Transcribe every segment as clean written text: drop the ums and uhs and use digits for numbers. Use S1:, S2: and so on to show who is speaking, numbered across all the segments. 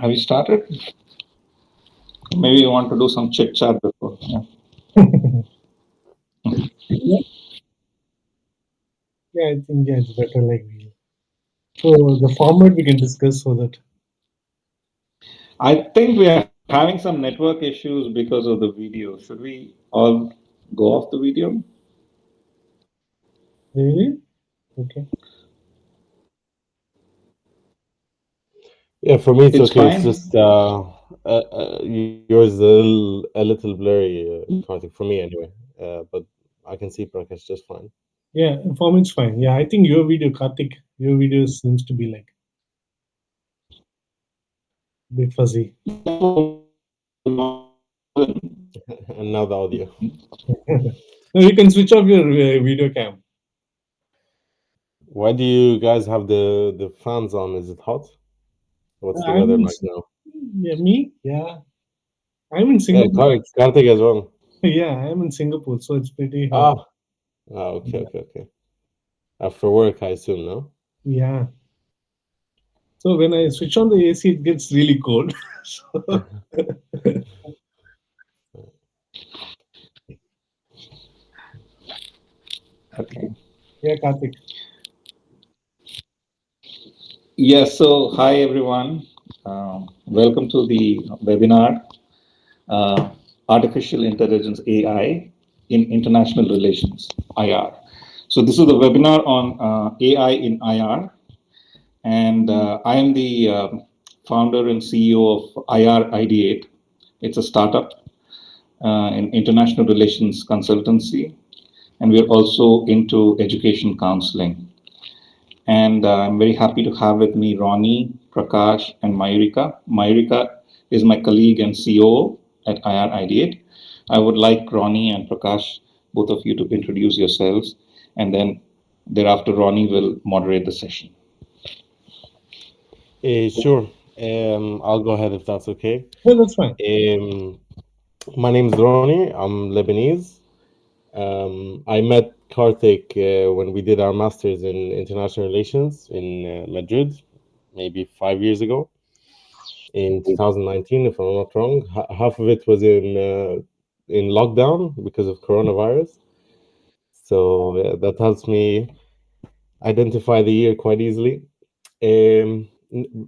S1: Have you started? Maybe you want to do some chit chat before. Yeah.
S2: Yeah, yeah, I think it's better like we. So the format we can discuss so that
S1: I think we are having some network issues because of the video. Should we all go off the video?
S2: really okay.
S3: Yeah, for me it's
S1: It's
S3: okay. It's
S1: fine.
S3: just yours a little blurry, Karthik, for me anyway. But I can see Prakash just fine.
S2: Yeah, for me it's fine. Yeah, I think your video, Karthik, your video seems to be like a bit fuzzy.
S3: And now the audio.
S2: No, you can switch off your video cam.
S3: Why do you guys have the fans on? Is it hot? What's the
S2: I'm
S3: weather
S2: in,
S3: like now?
S2: yeah, me, yeah, I'm in
S3: Yeah,
S2: Singapore.
S3: Karthik as well.
S2: Yeah, I'm in Singapore, so it's pretty hot.
S3: Ah, okay, okay, okay. After work, I assume, no?
S2: Yeah, so when I switch on the AC, it gets really cold. So,
S1: Okay.
S2: yeah, Karthik.
S1: Yes, so hi everyone. Welcome to the webinar, uh, Artificial Intelligence AI in International Relations, IR. So this is the webinar on AI in IR, and I am the founder and CEO of IR-ideate. It's a startup in international relations consultancy, and we're also into education counseling. And I'm very happy to have with me Ronnie, Prakash, and Mayurika. Mayurika is my colleague and COO at IR-ideate. I would like Ronnie and Prakash, both of you, to introduce yourselves, and then thereafter Ronnie will moderate the session.
S3: Sure. I'll go ahead if that's okay.
S2: Yeah, that's fine.
S3: Um, my name is Ronnie. I'm Lebanese. I met Karthik when we did our masters in international relations in Madrid, maybe 5 years ago, in 2019, if I'm not wrong. Half of it was in lockdown because of coronavirus, so that helps me identify the year quite easily.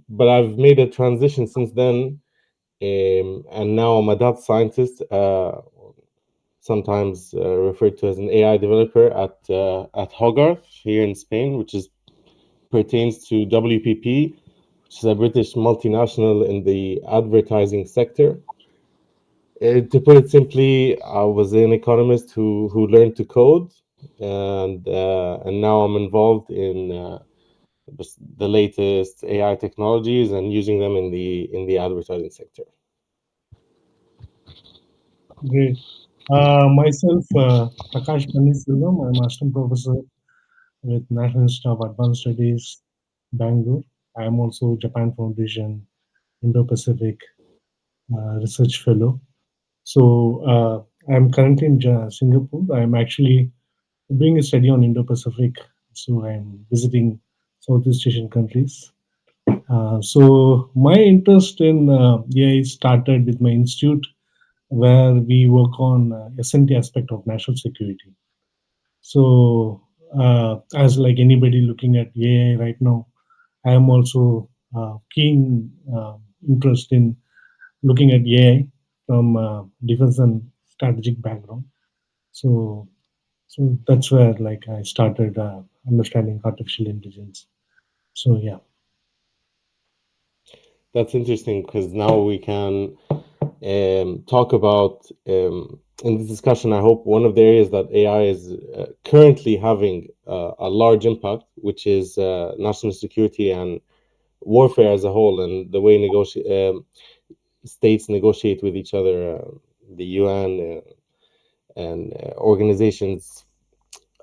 S3: But I've made a transition since then, and now I'm a data scientist. Sometimes referred to as an AI developer at Hogarth here in Spain, which is pertains to WPP, which is a British multinational in the advertising sector. To put it simply, I was an economist who learned to code, and now I'm involved in the latest AI technologies and using them in the advertising sector.
S2: Great. Myself, Prakash Panniselvam, I'm assistant professor with National Institute of Advanced Studies, Bangalore. I am also Japan Foundation Indo-Pacific Research Fellow. So I'm currently in Singapore. I'm actually doing a study on Indo-Pacific. So I'm visiting Southeast Asian countries. So my interest in AI started with my institute, where we work on SNT aspect of national security. So as like anybody looking at AI right now, I am also keen interest in looking at AI from defense and strategic background. So so that's where like I started understanding artificial intelligence. So yeah,
S3: That's interesting because now we can talk about in this discussion. I hope one of the areas that AI is currently having a large impact, which is national security and warfare as a whole, and the way states negotiate with each other, the UN and organizations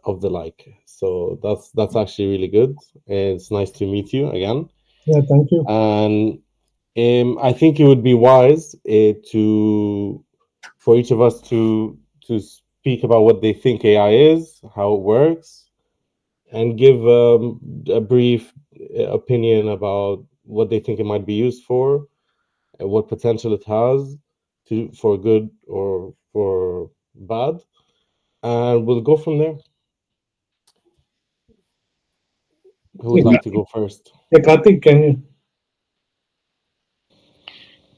S3: of the like. So that's actually really good. It's nice to meet you again,
S2: yeah. Thank you.
S3: and I think it would be wise to for each of us to speak about what they think AI is, how it works, and give a brief opinion about what they think it might be used for, what potential it has for good or for bad, and we'll go from there. Who would
S2: Yeah,
S3: like to go first?
S2: yeah, Karthik, can you?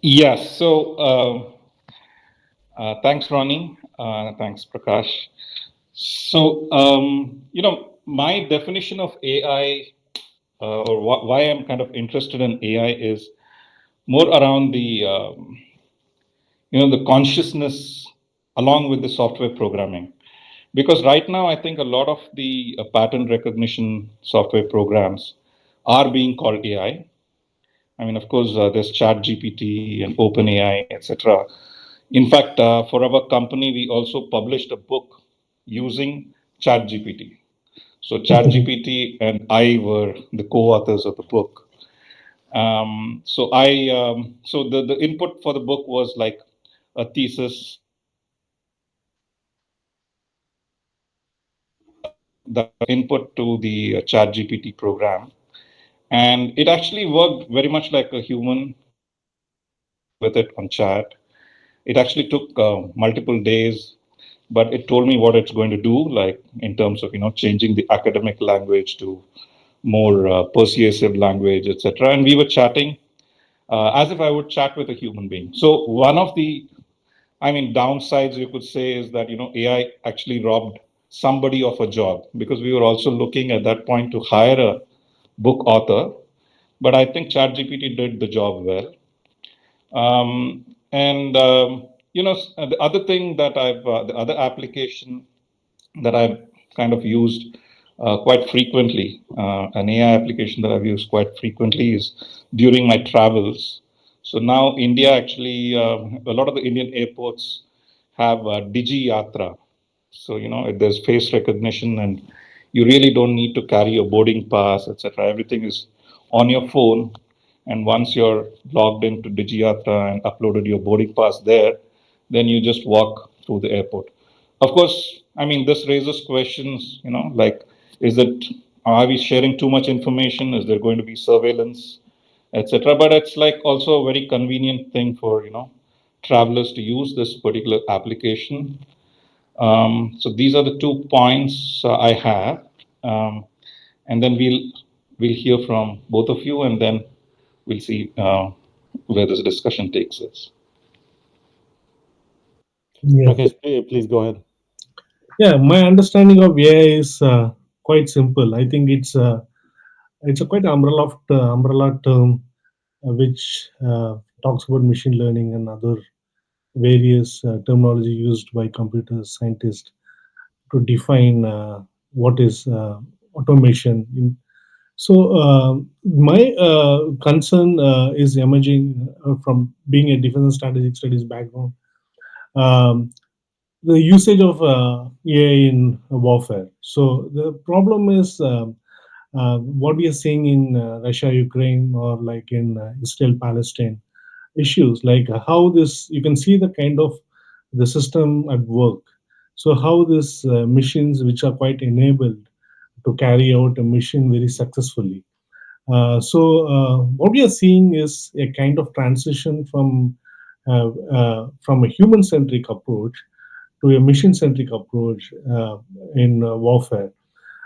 S1: Yes. So thanks, Ronnie. Thanks, Prakash. So my definition of AI, or why I'm kind of interested in AI, is more around the the consciousness along with the software programming. Because right now, I think a lot of the pattern recognition software programs are being called AI. I mean, of course, there's ChatGPT and OpenAI, etc. In fact, for our company, we also published a book using ChatGPT. So ChatGPT and I were the co-authors of the book. So the input for the book was like a thesis that input to the ChatGPT program, and it actually worked very much like a human. Working with it on chat, it actually took multiple days, but it told me what it's going to do, like in terms of changing the academic language to more persuasive language, etc. And we were chatting as if I would chat with a human being. So one of the, I mean, downsides you could say is that AI actually robbed somebody of a job, because we were also looking at that point to hire a book author, but I think ChatGPT did the job well. And the other thing that the other application that I've kind of used quite frequently, an AI application that I've used quite frequently is during my travels. So now India actually, a lot of the Indian airports have Digi Yatra. So there's face recognition, and you really don't need to carry a boarding pass, etc. Everything is on your phone, and once you're logged into DigiYatra and uploaded your boarding pass there, then you just walk through the airport. Of course, I mean, this raises questions, like, is it, are we sharing too much information? Is there going to be surveillance, etc.? But it's like also a very convenient thing for, travelers to use this particular application. So these are the 2 points I have. Um, and then we'll hear from both of you, and then we'll see where this discussion takes us.
S2: Yeah,
S3: Prakash, please go ahead.
S2: yeah. My understanding of AI is quite simple. I think it's a quite umbrella term which talks about machine learning and other various terminology used by computer scientists to define what is automation. So my concern is emerging from being a defense and strategic studies background. Um, the usage of AI in warfare. So the problem is what we are seeing in Russia, Ukraine, or like in Israel, Palestine issues, like how this you can see the kind of the system at work. So how these machines, which are quite enabled to carry out a mission very successfully. So what we are seeing is a kind of transition from a human-centric approach to a mission-centric approach in warfare.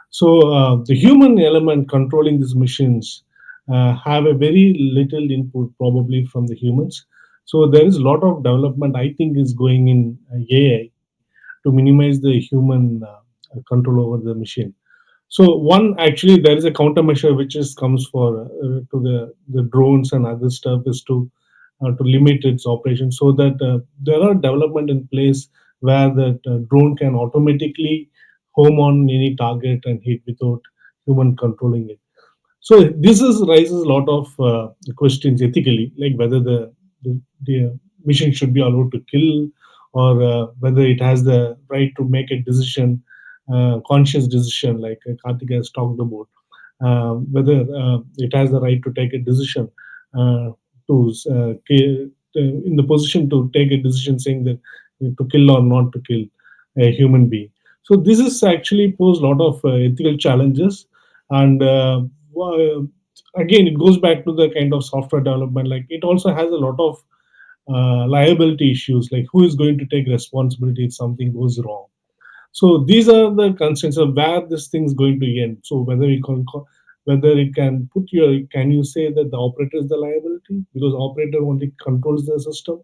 S2: So the human element controlling these machines have a very little input probably from the humans. So there is a lot of development I think is going in AI to minimize the human control over the machine. So one actually there is a countermeasure which is comes for to the drones and other stuff is to limit its operation so that there are development in place where that drone can automatically home on any target and hit without human controlling it. So this is raises a lot of questions ethically, like whether the mission should be allowed to kill, or whether it has the right to make a decision, conscious decision, like Karthik has talked about, whether it has the right to take a decision to in the position to take a decision saying that to kill or not to kill a human being. So this is actually pose a lot of ethical challenges, and again, it goes back to the kind of software development. Like it also has a lot of liability issues, like who is going to take responsibility if something goes wrong. So these are the constraints of where this thing is going to end. So whether you can whether it can put your, can you say that the operator is the liability because operator only controls the system,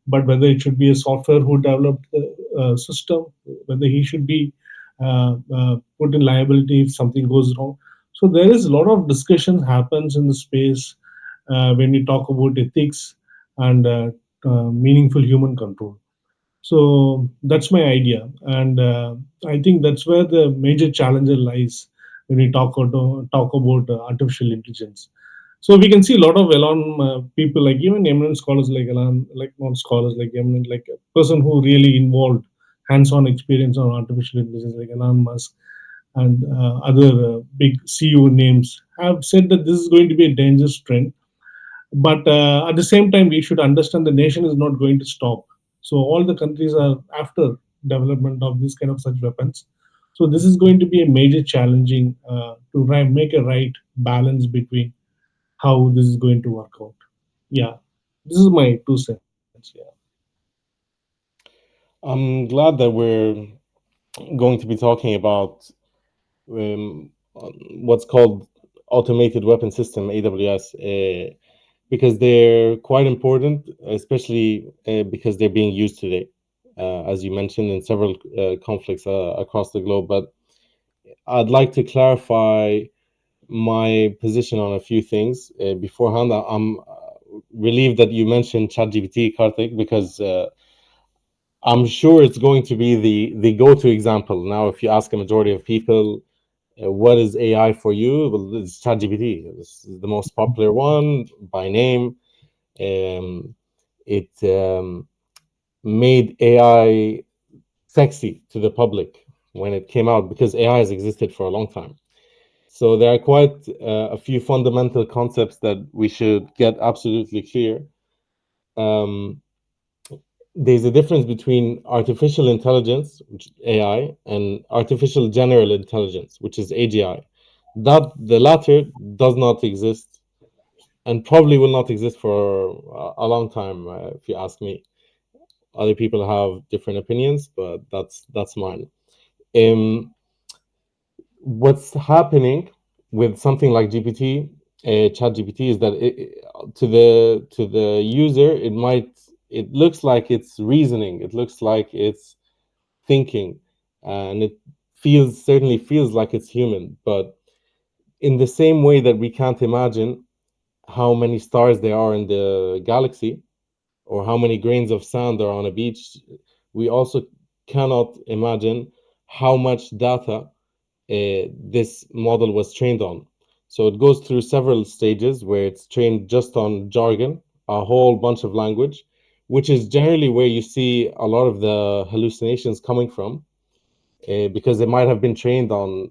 S2: but whether it should be a software who developed the system, whether he should be put in liability if something goes wrong. So there is a lot of discussion happens in the space when we talk about ethics and meaningful human control. So that's my idea, and I think that's where the major challenger lies when we talk about artificial intelligence. So we can see a lot of Elon people, like even eminent scholars like Elon, like not scholars, like eminent, like a person who really involved hands-on experience on artificial intelligence, like Elon Musk and other big CEO names, have said that this is going to be a dangerous trend, but at the same time we should understand the nation is not going to stop. So all the countries are after development of this kind of such weapons. So this is going to be a major challenging to make a right balance between how this is going to work out. Yeah, this is my 2 cents. Yeah.
S3: I'm glad that we're going to be talking about um, what's called automated weapon system (AWS), because they're quite important, especially because they're being used today, as you mentioned, in several conflicts across the globe. But I'd like to clarify my position on a few things beforehand. I'm relieved that you mentioned ChatGPT, Karthik, because I'm sure it's going to be the go-to example. Now, if you ask a majority of people, what is AI for you? Well, it's ChatGPT. This is the most popular one by name. Um, it made AI sexy to the public when it came out because AI has existed for a long time. So there are quite a few fundamental concepts that we should get absolutely clear. Um, there's a difference between artificial intelligence, which is AI, and artificial general intelligence, which is AGI. That the latter does not exist and probably will not exist for a long time, if you ask me. Other people have different opinions, but that's mine. What's happening with something like GPT, Chat GPT, is that to the user, it looks like it's reasoning, it looks like it's thinking, and it certainly feels like it's human. But in the same way that we can't imagine how many stars there are in the galaxy or how many grains of sand are on a beach, we also cannot imagine how much data this model was trained on. So it goes through several stages where it's trained just on jargon, a whole bunch of language, which is generally where you see a lot of the hallucinations coming from, because it might have been trained on,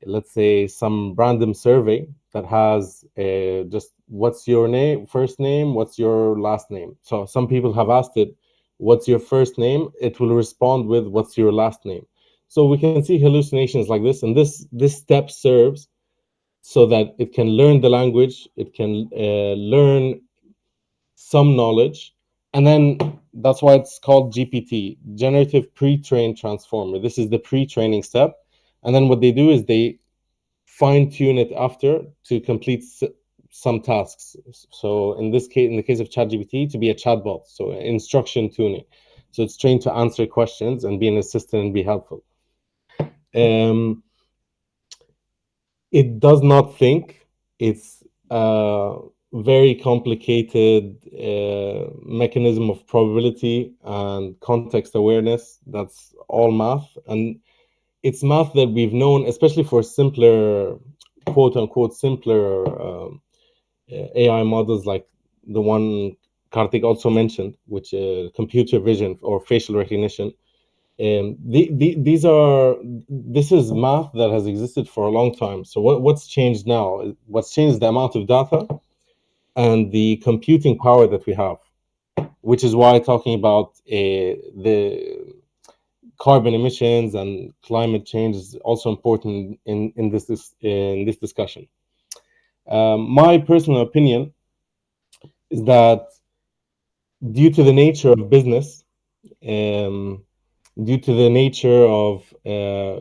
S3: let's say, some random survey that has just what's your name, first name, what's your last name. So some people have asked it, what's your first name? It will respond with what's your last name. So we can see hallucinations like this, and this step serves so that it can learn the language, it can learn some knowledge, and then that's why it's called GPT, generative pre-trained transformer. This is the pre-training step, and then what they do is they fine tune it after to complete some tasks. So in this case, in the case of ChatGPT, to be a chatbot, so instruction tuning. So it's trained to answer questions and be an assistant and be helpful. Um, it does not think. It's a very complicated mechanism of probability and context awareness. That's all math, and it's math that we've known, especially for simpler, quote unquote, simpler AI models like the one Karthik also mentioned, which computer vision or facial recognition. This is math that has existed for a long time. So what's changed now? What's changed the amount of data and the computing power that we have, which is why talking about the carbon emissions and climate change is also important in this discussion. My personal opinion is that due to the nature of business, um, due to the nature of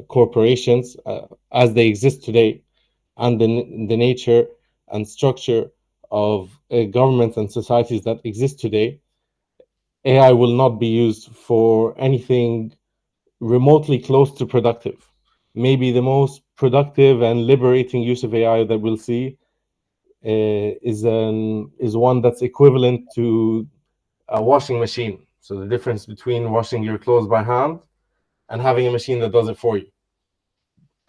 S3: corporations as they exist today, and the nature and structure of governments and societies that exist today, AI will not be used for anything remotely close to productive. Maybe the most productive and liberating use of AI that we'll see is one that's equivalent to a washing machine. So the difference between washing your clothes by hand and having a machine that does it for you,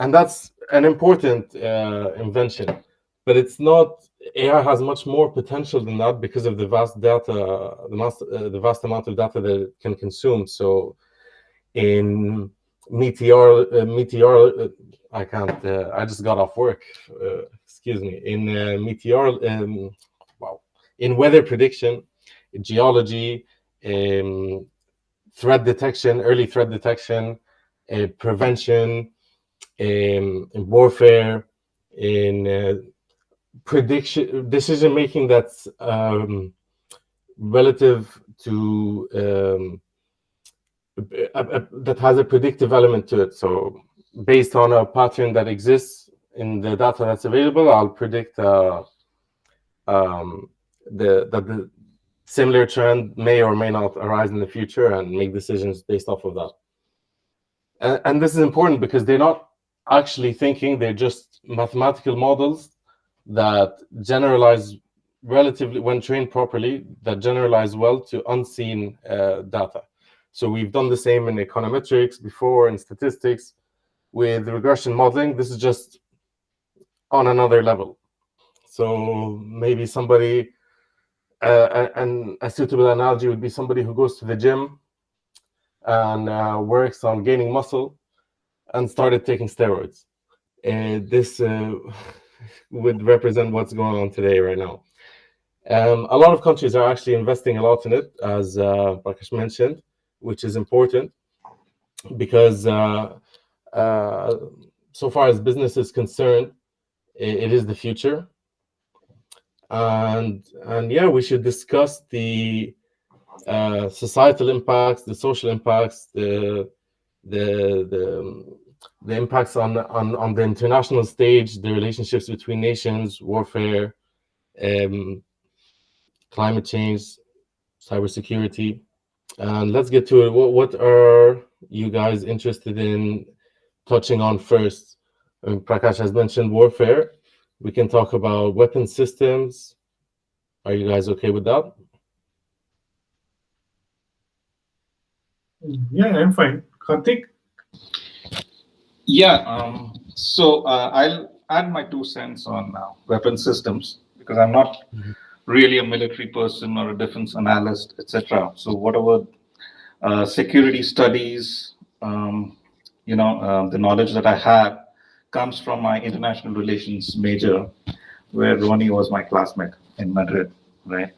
S3: and that's an important invention. But it's not. AI has much more potential than that because of the vast data, the vast amount of data that it can consume. So in Meteor, I can't. I just got off work. Excuse me. In Meteor, wow. In weather prediction, geology, threat detection, early threat detection, prevention, in warfare, in prediction, decision making that's relative to that has a predictive element to it. So based on a pattern that exists in the data that's available, I'll predict that the similar trend may or may not arise in the future and make decisions based off of that. And this is important because they're not actually thinking, they're just mathematical models that generalize relatively, when trained properly, that generalize well to unseen data. So we've done the same in econometrics before, in statistics. With regression modeling, this is just on another level. So maybe somebody, and a suitable analogy would be somebody who goes to the gym and works on gaining muscle and started taking steroids. This would represent what's going on today, right now. A lot of countries are actually investing a lot in it, as Prakash mentioned, which is important because so far as business is concerned, it is the future. And yeah, we should discuss the societal impacts, the social impacts, the impacts on the international stage, the relationships between nations, warfare, climate change, cybersecurity. And let's get to it. What are you guys interested in touching on first? Prakash has mentioned warfare. We can talk about weapon systems. Are you guys okay with that?
S2: Yeah, I'm fine. Karthik?
S1: Yeah, so I'll add my 2 cents on weapon systems because I'm not really a military person or a defense analyst, etc. So whatever security studies, the knowledge that I have comes from my international relations major, where Ronnie was my classmate in Madrid, right?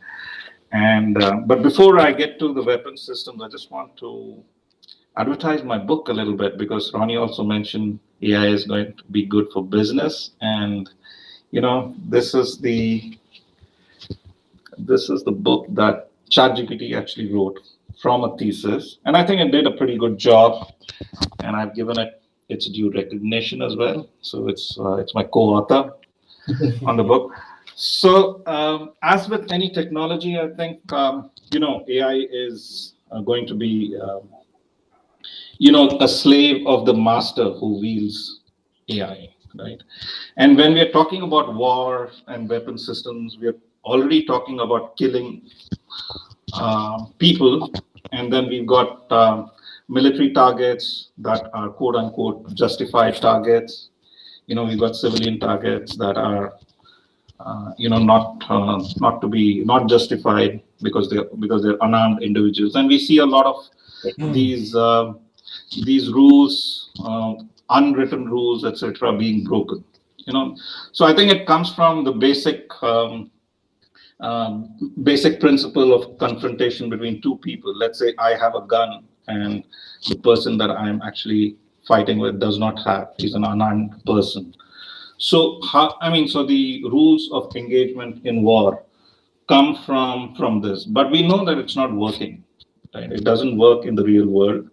S1: And but before I get to the weapon systems, I just want to advertise my book a little bit because Ronnie also mentioned AI is going to be good for business, and this is the book that ChatGPT actually wrote from a thesis, and I think it did a pretty good job, and I've given it its due recognition as well. So it's my co-author on the book. So as with any technology, I think AI is going to be a slave of the master who wields AI, right? And when we're talking about war and weapon systems, we're already talking about killing people, and then we've got military targets that are quote unquote justified targets. We've got civilian targets that are not justified because they're unarmed individuals, and we see a lot of these rules, unwritten rules, etc., being broken. So I think it comes from the basic principle of confrontation between two people. Let's say I have a gun and the person that I'm actually fighting with does not have. He's an unarmed person. So how, I mean, so the rules of engagement in war come from this, but we know that it's not working. Right? It doesn't work in the real world.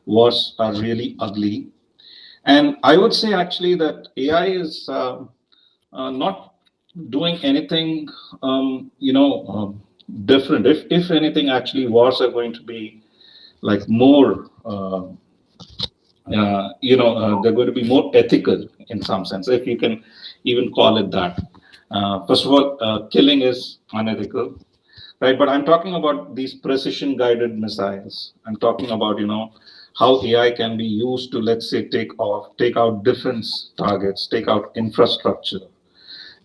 S1: Wars are really ugly, and I would say actually that AI is not doing anything, different. If anything, actually, wars are going to be like more. They're going to be more ethical in some sense, if you can even call it that. First of all, killing is unethical, right? But I'm talking about these precision guided missiles. I'm talking about, how AI can be used to, let's say, take out defense targets, take out infrastructure,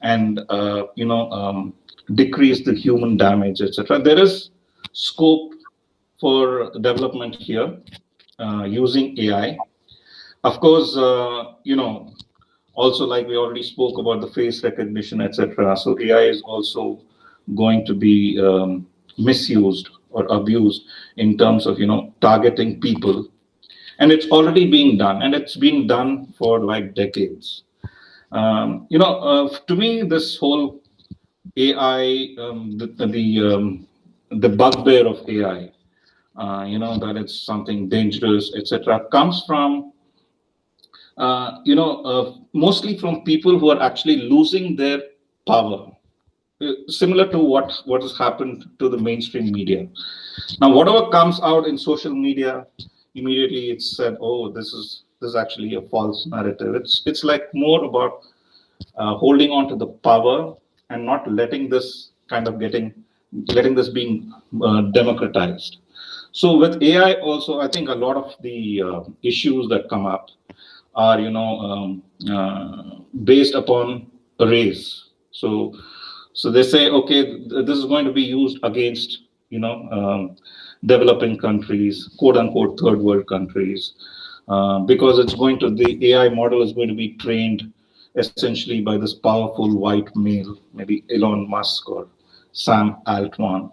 S1: and decrease the human damage, etc. There is scope for development here using AI. Of course, also like we already spoke about the face recognition, etc. So AI is also going to be misused or abused in terms of targeting people, and it's already being done, and it's being done for like decades. To me, this whole AI, the bugbear of AI, that it's something dangerous, etc., comes from mostly from people who are actually losing their power, similar to what has happened to the mainstream media. Now, whatever comes out in social media, immediately it's said, "Oh, this is actually a false narrative." It's like more about holding on to the power and not letting this being democratized. So with AI also, I think a lot of the issues that come up are based upon a race. So they say, okay, this is going to be used against developing countries, quote unquote third world countries, because the AI model is going to be trained essentially by this powerful white male, maybe Elon Musk or Sam Altman,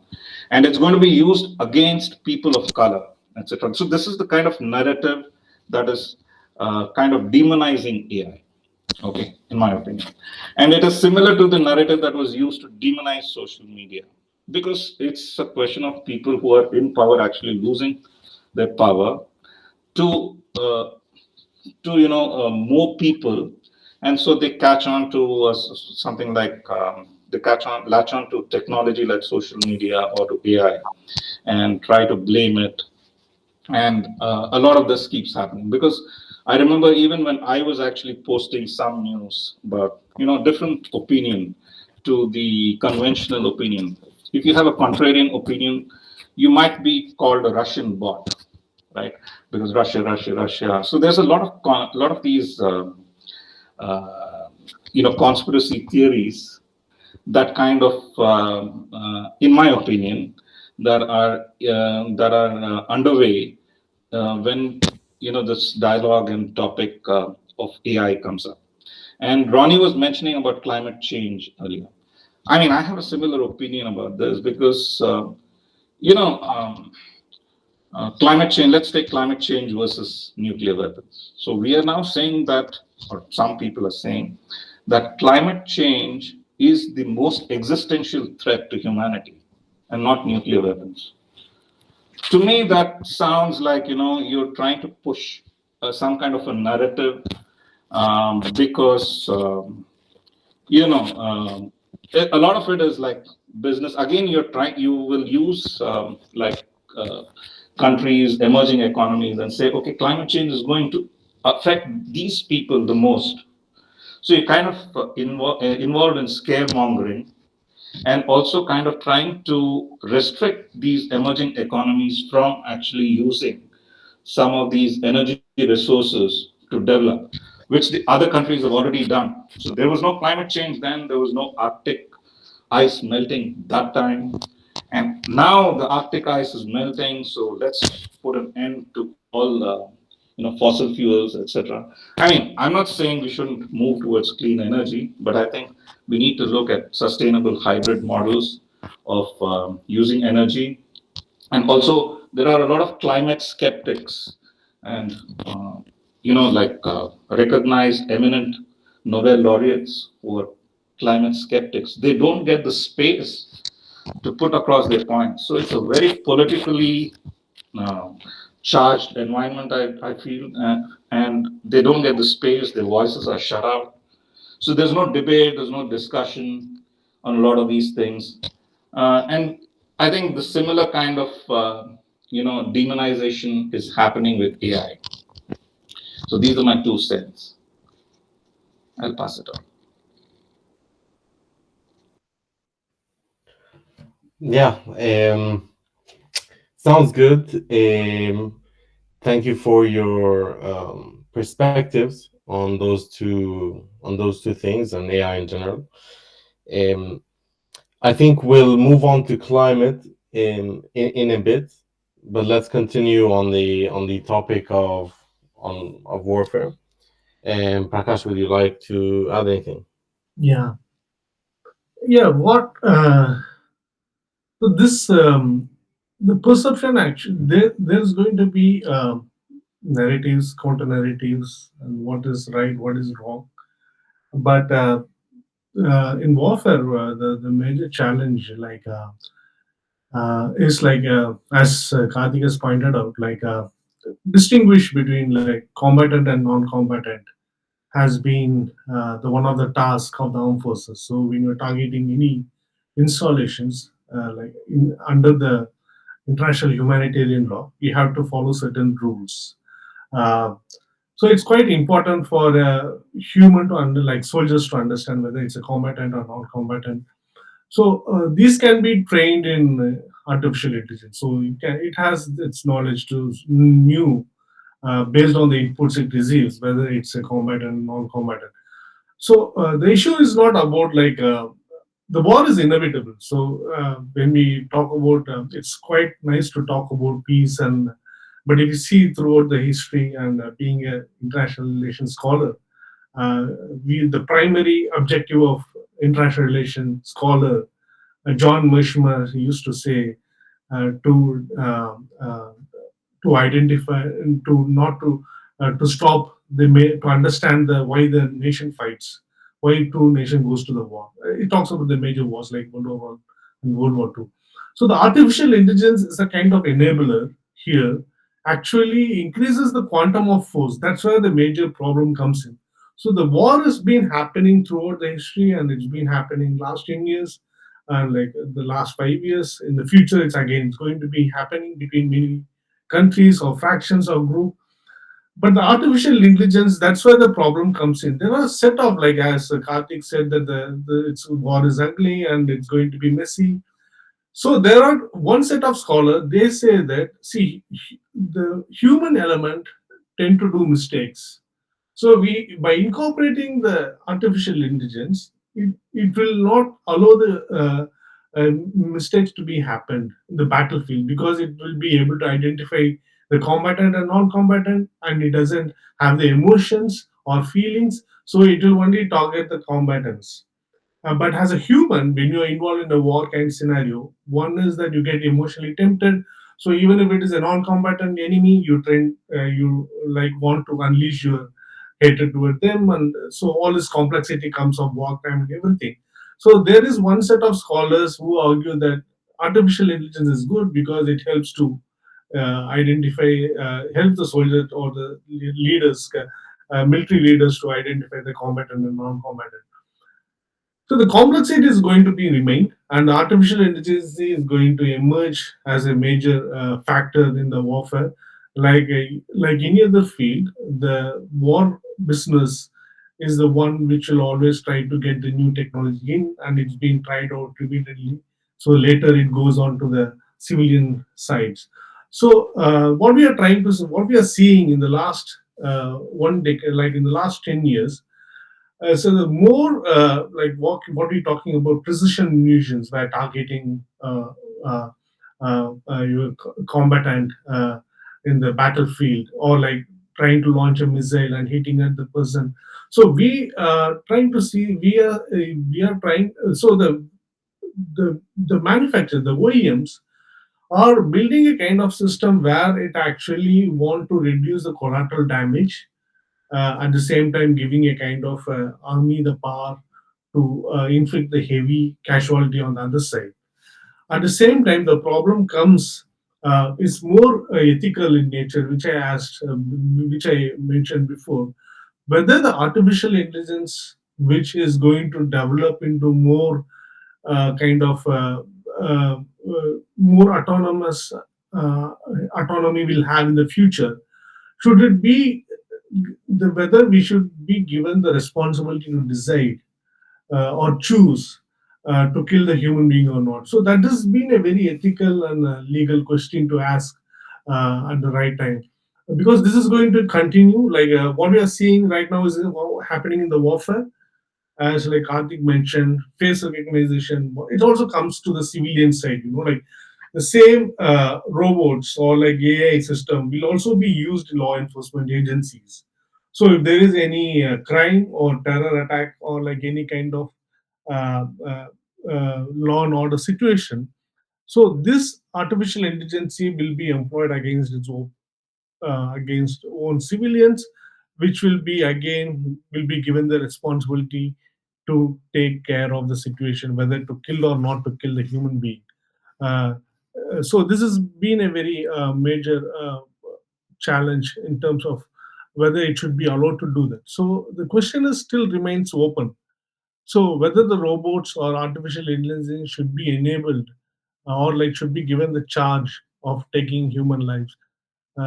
S1: and it's going to be used against people of color, etc. So this is the kind of narrative that is kind of demonizing AI. Okay, in my opinion, and it is similar to the narrative that was used to demonize social media, because it's a question of people who are in power actually losing their power to more people, and so they catch on to something like they latch on to technology like social media or to AI and try to blame it. And a lot of this keeps happening, because I remember even when I was actually posting some news about different opinion to the conventional opinion. If you have a contrarian opinion, you might be called a Russian bot, right? Because Russia. So there's a lot of these conspiracy theories that kind of, in my opinion, that are underway when this dialogue and topic of AI comes up. And Ronnie was mentioning about climate change earlier. I mean, I have a similar opinion about this because you know um, climate change. Let's take climate change versus nuclear weapons. So we are now saying that, or some people are saying that climate change is the most existential threat to humanity, and not nuclear weapons. To me, that sounds like you're trying to push some kind of a narrative, because a lot of it is like business. Again, you will use like uh, countries, emerging economies, and say, okay, climate change is going to affect these people the most. So you're kind of involved in scaremongering, and also kind of trying to restrict these emerging economies from actually using some of these energy resources to develop, which the other countries have already done. So there was no climate change then, there was no Arctic ice melting that time. And now the Arctic ice is melting, so let's put an end to all fossil fuels, etc. I mean, I'm not saying we shouldn't move towards clean energy, but I think we need to look at sustainable hybrid models of using energy. And also, there are a lot of climate skeptics and, like recognized eminent Nobel laureates who are climate skeptics, they don't get the space to put across their points. So it's a very politically uh, charged environment, I feel, and they don't get the space, their voices are shut out. So there's no debate, there's no discussion on a lot of these things. And I think the similar kind of demonization is happening with AI. So these are my 2 cents. I'll pass it on.
S3: Yeah, sounds good. Thank you for your perspectives on those two things and AI in general. Um, I think we'll move on to climate in a bit, but let's continue on the topic of warfare. And Prakash, would you like to add anything?
S2: Yeah, yeah. What so this the perception actually there's going to be narratives, counter narratives, and what is right, what is wrong. But in warfare, the major challenge is as Karthik has pointed out, distinguish between like combatant and non-combatant has been the one of the tasks of the armed forces. So when you're targeting any installations under the international humanitarian law, you have to follow certain rules. Uh, so it's quite important for a human to like soldiers to understand whether it's a combatant or non-combatant. So these can be trained in artificial intelligence. So it has its knowledge to new based on the inputs it receives, whether it's a combatant, non-combatant. So the issue is not about the war is inevitable. So when we talk about, it's quite nice to talk about peace and. But if you see throughout the history and being an international relations scholar, uh, the primary objective of international relations scholar John Mishmer used to say uh, to to identify to not to stop to understand the why the nation fights, why two nation goes to the war. It talks about the major wars like World War One and World War Two. So the artificial intelligence is a kind of enabler here. Actually increases the quantum of force. That's where the major problem comes in. So the war has been happening throughout the history, and it's been happening last 10 years, and like the last 5 years. In the future, it's going to be happening between many countries or factions or group. But the artificial intelligence, that's where the problem comes in. There are a set of, like as Karthik said, that the war is ugly and it's going to be messy. So there are one set of scholars, they say that, see, the human element tend to do mistakes. So we, by incorporating the artificial intelligence, it will not allow the mistakes to be happened in the battlefield, because it will be able to identify the combatant and non-combatant, and it doesn't have the emotions or feelings, so it will only target the combatants. But as a human, when you're involved in a war kind scenario, one is that you get emotionally tempted. So even if it is a non-combatant enemy, you like want to unleash your hatred toward them, and so all this complexity comes of war crime and everything. So there is one set of scholars who argue that artificial intelligence is good because it helps to help the soldiers or the leaders, military leaders, to identify the combatant and non-combatant. So the complexity is going to be remain, and artificial intelligence is going to emerge as a major factor in the warfare. Like any other field, the war business is the one which will always try to get the new technology in, and it's been tried out repeatedly. So later it goes on to the civilian sides. So what we are seeing in the last one decade, like in the last 10 years, so the more what we're talking about precision munitions by targeting your combatant in the battlefield, or like trying to launch a missile and hitting at the person. So we are trying. So the manufacturer, the OEMs, are building a kind of system where it actually want to reduce the collateral damage, at the same time giving a kind of army the power to inflict the heavy casualty on the other side. At the same time, the problem comes is more ethical in nature, which I mentioned before. Whether the artificial intelligence, which is going to develop into more kind of more uh, autonomy will have in the future, should it be the whether we should be given the responsibility to decide or choose to kill the human being or not. So that has been a very ethical and legal question to ask at the right time, because this is going to continue. Like what we are seeing right now is happening in the warfare, as like Karthik mentioned, face recognition. It also comes to the civilian side. Like the same robots or like AI system will also be used in law enforcement agencies. So if there is any crime or terror attack or like any kind of uh, uh, law and order situation, so this artificial intelligence will be employed against against own civilians, which will be again will be given the responsibility to take care of the situation, whether to kill or not to kill the human being. Uh, so this has been a very major challenge in terms of whether it should be allowed to do that. So the question is still remains open. So whether the robots or artificial intelligence should be enabled or like should be given the charge of taking human lives.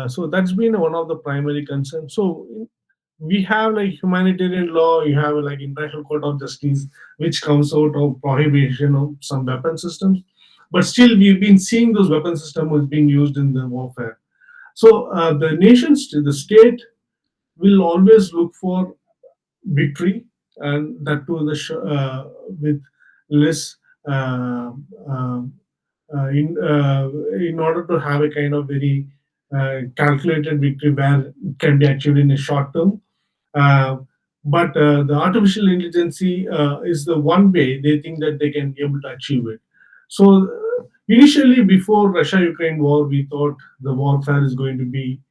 S2: So that's been one of the primary concerns. So we have like humanitarian law, you have like International Court of Justice, which comes out of prohibition of some weapon systems, but still we've been seeing those weapon systems being used in the warfare. So the nations, the state will always look for victory, and that too with less uh, uh, in order to have a kind of very calculated victory where it can be achieved in a short term. Uh, but the artificial intelligence is the one way they think that they can be able to achieve it. So initially, before Russia-Ukraine war, we thought the warfare is going to be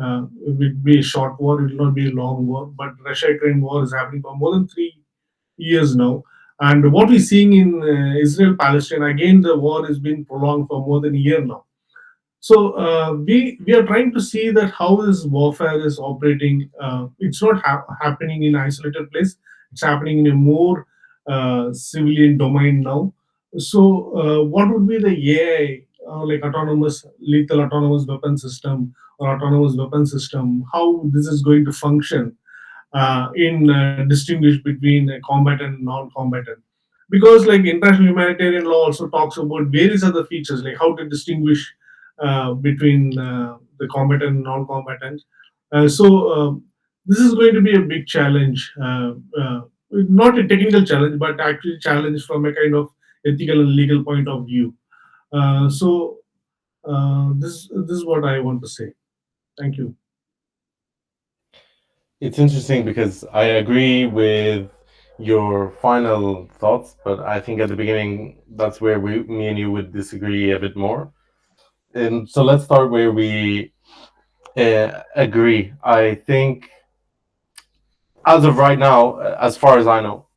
S2: it will be a short war, it will not be a long war. But Russia-Ukraine war is happening for more than 3 years now. And what we're seeing in Israel-Palestine, again, the war has been prolonged for more than a year now. So we are trying to see that how this warfare is operating. It's not happening in isolated place. It's happening in a more civilian domain now. So what would be the AI like autonomous lethal autonomous weapon system or autonomous weapon system? How this is going to function in distinguish between combatant and non-combatant, because like international humanitarian law also talks about various other features like how to distinguish between the combatant and non-combatant. So this is going to be a big challenge, not a technical challenge but actually challenge from a kind of ethical and legal point of view. So this is what I want to say. Thank you.
S3: It's interesting because I agree with your final thoughts, but I think at the beginning that's where me and you would disagree a bit more. And so let's start where we agree. I think as of right now, as far as I know,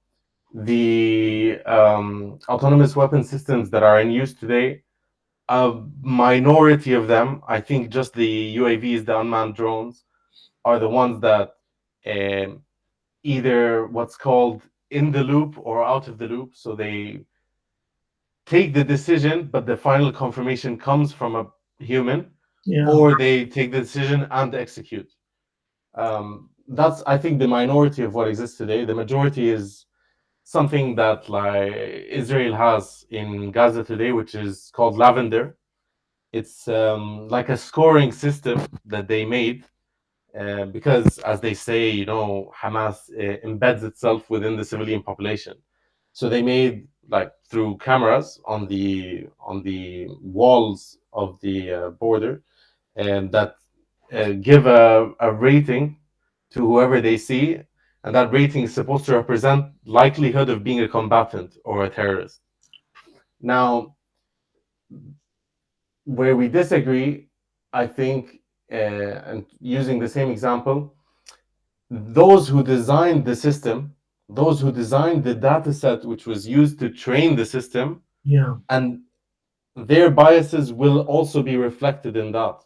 S3: the autonomous weapon systems that are in use today, a minority of them, I think just the UAVs, the unmanned drones, are the ones that um, either what's called in the loop or out of the loop. So they take the decision, but the final confirmation comes from a human,
S2: Yeah.
S3: or they take the decision and execute. That's, I think, the minority of what exists today. The majority is something that like Israel has in Gaza today, which is called Lavender. It's like a scoring system that they made because, as they say, Hamas embeds itself within the civilian population. So they made like through cameras on the walls of the border, and that give a rating to whoever they see, and that rating is supposed to represent likelihood of being a combatant or a terrorist. Now, where we disagree, I think, and using the same example, those who designed the system, those who designed the data set which was used to train the system,
S2: Yeah.
S3: and their biases will also be reflected in that.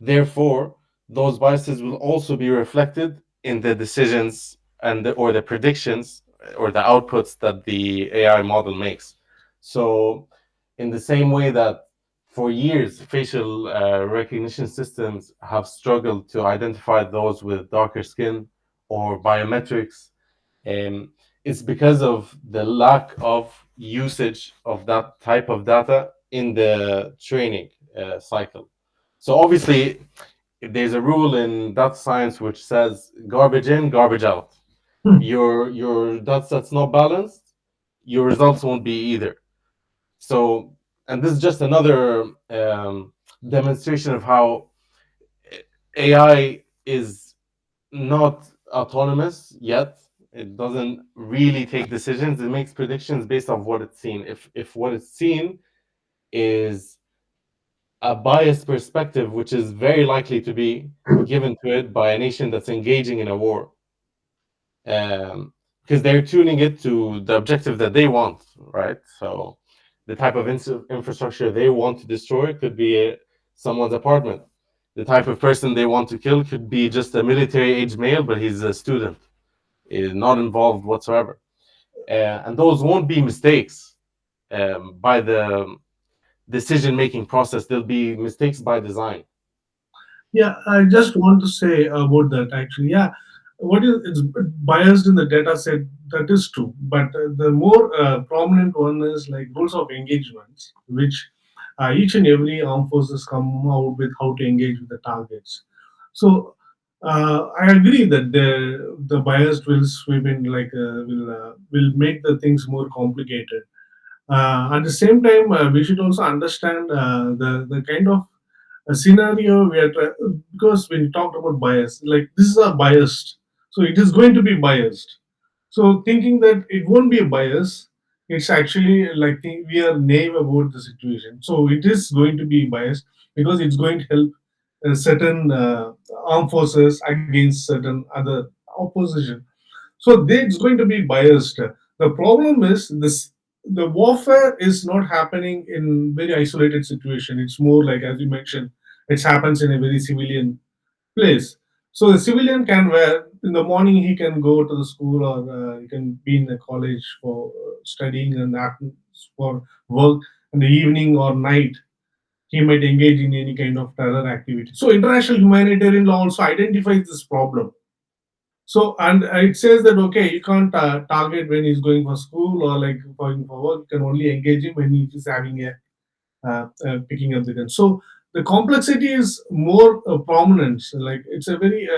S3: Therefore, those biases will also be reflected in the decisions and or the predictions or the outputs that the AI model makes. So, in the same way that for years facial recognition systems have struggled to identify those with darker skin or biometrics, um, it's because of the lack of usage of that type of data in the training cycle. So obviously, if there's a rule in data science which says garbage in, garbage out.
S2: Hmm.
S3: Your data set's not balanced, your results won't be either. So, and this is just another demonstration of how AI is not autonomous yet. It doesn't really take decisions. It makes predictions based off what it's seen. If what it's seen is a biased perspective, which is very likely to be given to it by a nation that's engaging in a war, because they're tuning it to the objective that they want, right? So the type of infrastructure they want to destroy could be someone's apartment. The type of person they want to kill could be just a military age male, but he's a student, is not involved whatsoever. And those won't be mistakes by the decision making process, they'll be mistakes by design.
S2: Yeah, I just want to say about that actually. Yeah, what is it's biased in the data set, that is true. But the more prominent one is like rules of engagements, which each and every armed forces come out with how to engage with the targets. So I agree that the bias will sweep in, like will make the things more complicated. At the same time, we should also understand the kind of a scenario where, because when you talked about bias, like this is a biased, so it is going to be biased. So thinking that it won't be a bias, it's actually like we are naive about the situation. So it is going to be biased because it's going to help certain armed forces against certain other opposition. So it's going to be biased. The problem is this: the warfare is not happening in very isolated situation. It's more like, as you mentioned, it happens in a very civilian place. So the civilian can wear in the morning, he can go to the school, or he can be in the college for studying, and for work. In the evening or night, he might engage in any kind of terror activity. So international humanitarian law also identifies this problem. So, and it says that okay, you can't target when he's going for school or like going for work. You can only engage him when he is having a picking up the gun. So the complexity is more prominent. So, like it's a very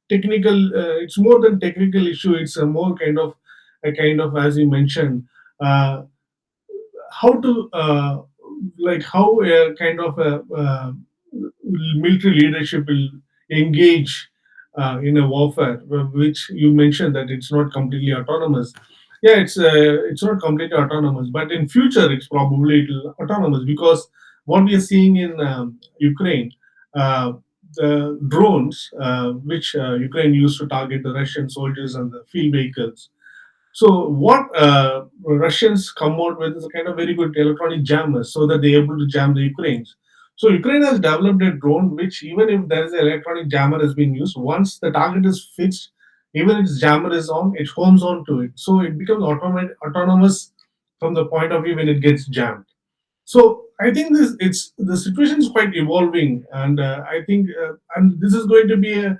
S2: technical. It's more than technical issue. It's a more kind of a kind of, as you mentioned, uh, how to like how a kind of a military leadership will engage in a warfare, which you mentioned that it's not completely autonomous. Yeah, it's not completely autonomous, but in future it's probably it'll autonomous, because what we are seeing in Ukraine, uh, the drones which Ukraine used to target the Russian soldiers and the field vehicles. So what Russians come out with is a kind of very good electronic jammers, so that they're able to jam the Ukrainians. So Ukraine has developed a drone which, even if there is an electronic jammer has been used, once the target is fixed, even if its jammer is on, it homes on to it. So it becomes autonomous from the point of view when it gets jammed. So I think this it's the situation is quite evolving, and I think and this is going to be a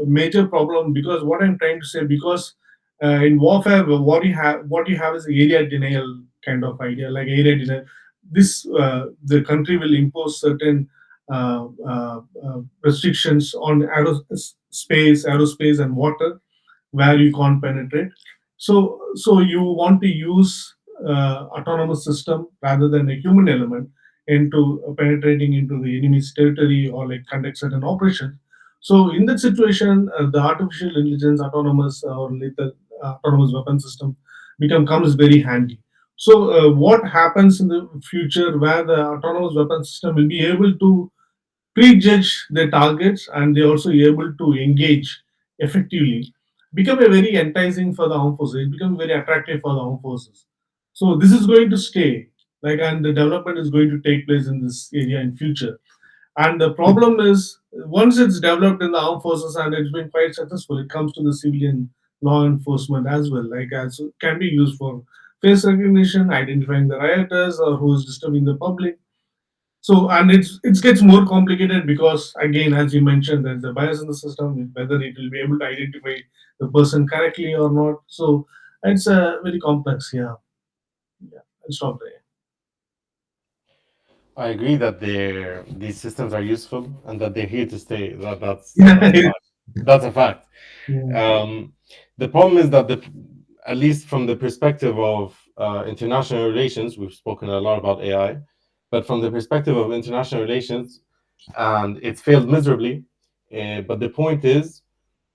S2: major problem, because what I'm trying to say, because in warfare, what you have is area denial kind of idea, like area denial. This the country will impose certain restrictions on aerospace and water, where you can't penetrate. So you want to use autonomous system rather than a human element into penetrating into the enemy's territory, or like conduct certain operations. So in that situation, the artificial intelligence autonomous or lethal autonomous weapon system comes very handy. So what happens in the future, where the autonomous weapon system will be able to prejudge their targets, and they're also able to engage effectively, become a very enticing for the armed forces. It becomes very attractive for the armed forces. So this is going to stay, like, and the development is going to take place in this area in future. And the problem is, once it's developed in the armed forces and it's been quite successful, it comes to the civilian law enforcement as well. Like, as can be used for face recognition, identifying the rioters or who is disturbing the public. So, and it gets more complicated because, again, as you mentioned, there's a bias in the system, whether it will be able to identify the person correctly or not. So, it's very complex. Yeah, yeah. I'll stop there.
S3: I agree that these systems are useful and that they're here to stay. That's a
S2: Yeah,
S3: fact. That's a fact.
S2: yeah,
S3: Um, the problem is that at least from the perspective of international relations, we've spoken a lot about AI, but from the perspective of international relations, and it's failed miserably. But the point is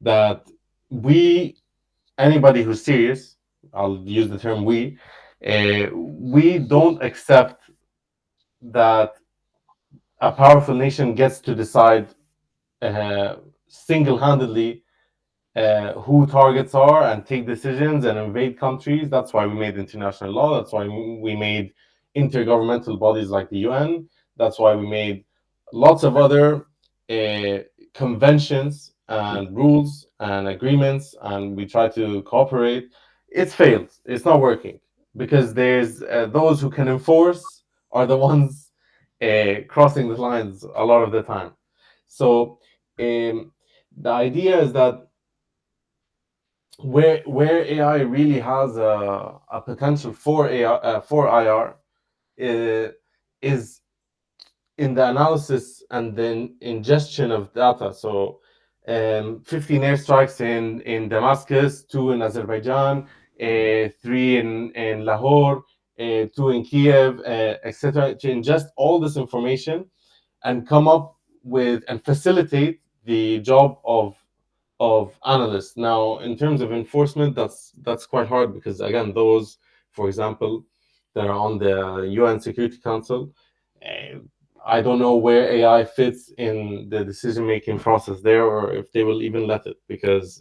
S3: that we, anybody who's serious, I'll use the term we don't accept that a powerful nation gets to decide uh, single-handedly who targets are and take decisions and invade countries. That's why we made international law. That's why we made intergovernmental bodies like the UN. That's why we made lots of other uh, conventions and rules and agreements, and we try to cooperate. It's failed. It's not working because there's those who can enforce are the ones crossing the lines a lot of the time. So the idea is that where AI really has a potential for AI for IR is in the analysis and then ingestion of data. So 15 airstrikes in Damascus, two in Azerbaijan, three in Lahore, two in Kiev, etc. To ingest all this information and come up with and facilitate the job of analysts. Now, in terms of enforcement, that's quite hard because again, those, for example, that are on the UN Security Council, uh, I don't know where AI fits in the decision making process there, or if they will even let it, because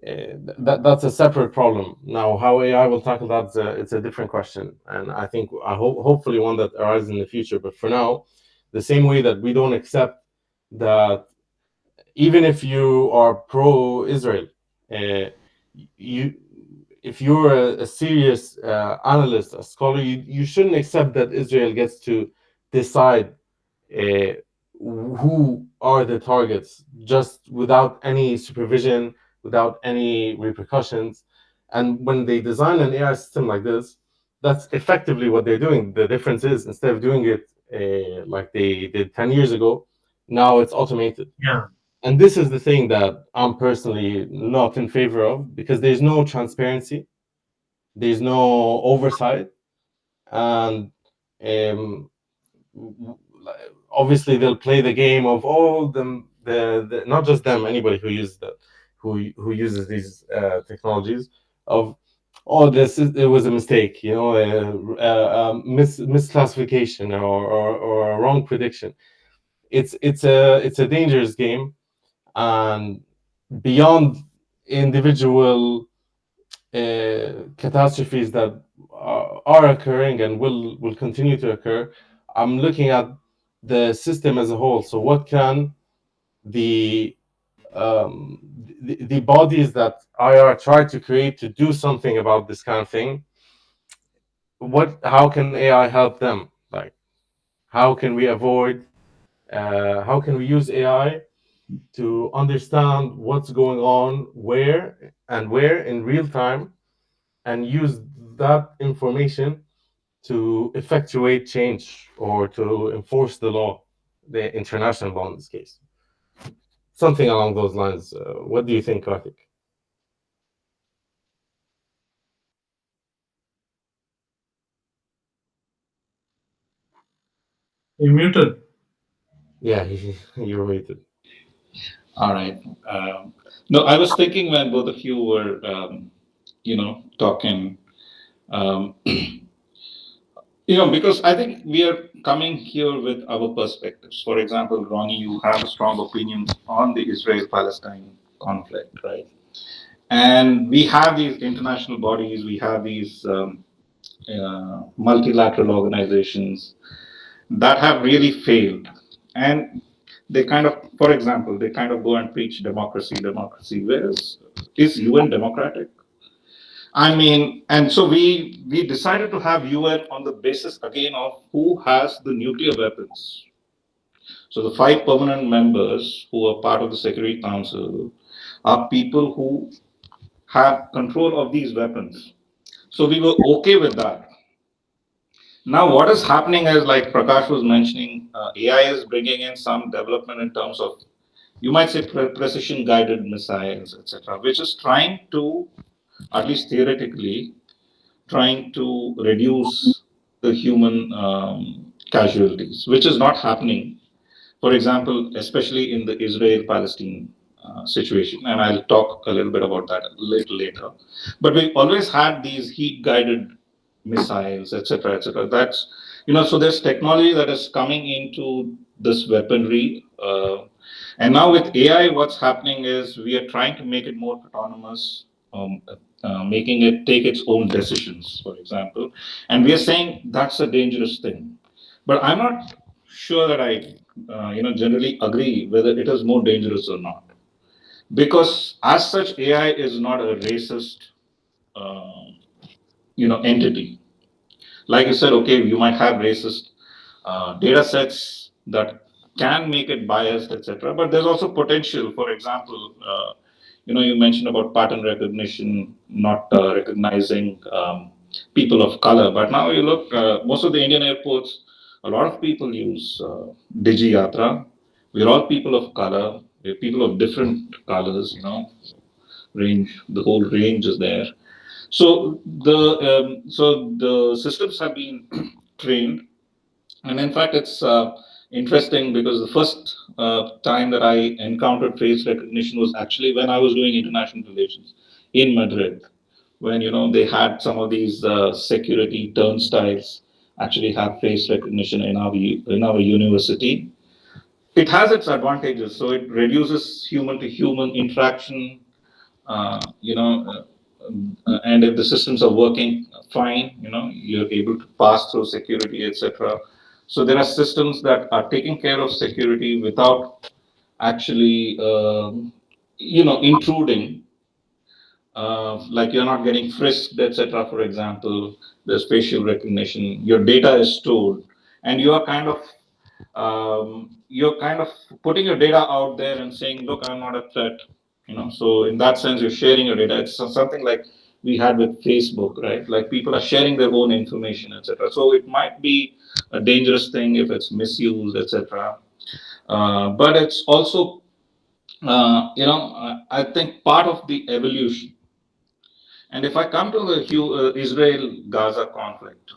S3: that's a separate problem. Now, how AI will tackle that, it's a different question, and I think I hope hopefully one that arises in the future. But for now, the same way that we don't accept that even if you are pro-Israel, uh, you if you're a serious analyst, a scholar, you shouldn't accept that Israel gets to decide uh, who are the targets just without any supervision, without any repercussions. And when they design an AI system like this, that's effectively what they're doing. The difference is instead of doing it like they did 10 years ago, now it's automated.
S2: yeah,
S3: And this is the thing that I'm personally not in favor of because there's no transparency, there's no oversight, and um, obviously they'll play the game of all them, the not just them, anybody who uses that, who uses these technologies of. Oh, it was a mistake, misclassification or a wrong prediction. It's a dangerous game, and beyond individual catastrophes that are occurring and will continue to occur, I'm looking at the system as a whole. So, what can the the bodies that IR try to create to do something about this kind of thing? How can AI help them? Like, how can we avoid? How can we use AI to understand what's going on where in real time and use that information to effectuate change or to enforce the law, the international law in this case. Something along those lines. What do you think, Karthik?
S2: you're muted.
S3: Yeah, you're muted.
S1: All right. No, I was thinking when both of you were, talking, um, because I think we are coming here with our perspectives. For example, Ronnie, you have a strong opinion on the Israel-Palestine conflict, right? And we have these international bodies, we have these multilateral organizations that have really failed. And they kind of, for example, they kind of go and preach democracy, democracy. Where is UN democratic? I mean, and so we decided to have UN on the basis again of who has the nuclear weapons. So the five permanent members who are part of the Security Council are people who have control of these weapons. So we were okay with that. Now, what is happening is, like Prakash was mentioning, AI is bringing in some development in terms of, you might say, precision guided missiles, etc., which is trying to, at least theoretically, trying to reduce the human casualties, which is not happening. For example, especially in the Israel Palestine situation, and I'll talk a little bit about that a little later. But we always had these heat guided missiles, etc., etc. That's, so there's technology that is coming into this weaponry. And now with AI, what's happening is we are trying to make it more autonomous, making it take its own decisions, for example. And we are saying that's a dangerous thing. But I'm not sure that I, generally agree whether it is more dangerous or not. Because as such, AI is not a racist, uh, entity. Like you said, okay, you might have racist data sets that can make it biased, etc. But there's also potential. For example, you mentioned about pattern recognition, not recognizing people of color. But now you look, most of the Indian airports, a lot of people use Digi Yatra. We're all people of color. We're people of different colors. Range. The whole range is there. So the systems have been trained, and in fact, it's interesting because the first time that I encountered face recognition was actually when I was doing international relations in Madrid, when they had some of these security turnstiles actually have face recognition in our university. It has its advantages, so it reduces human to human interaction, and if the systems are working fine, you're able to pass through security, etc. So there are systems that are taking care of security without actually, intruding. Like you're not getting frisked, etc. For example, there's facial recognition. Your data is stored, and you're kind of putting your data out there and saying, look, I'm not a threat. So in that sense, you're sharing your data. It's something like we had with Facebook, right? Like people are sharing their own information, etc. So it might be a dangerous thing if it's misused, etc. But it's also, I think part of the evolution. And if I come to the Israel-Gaza conflict,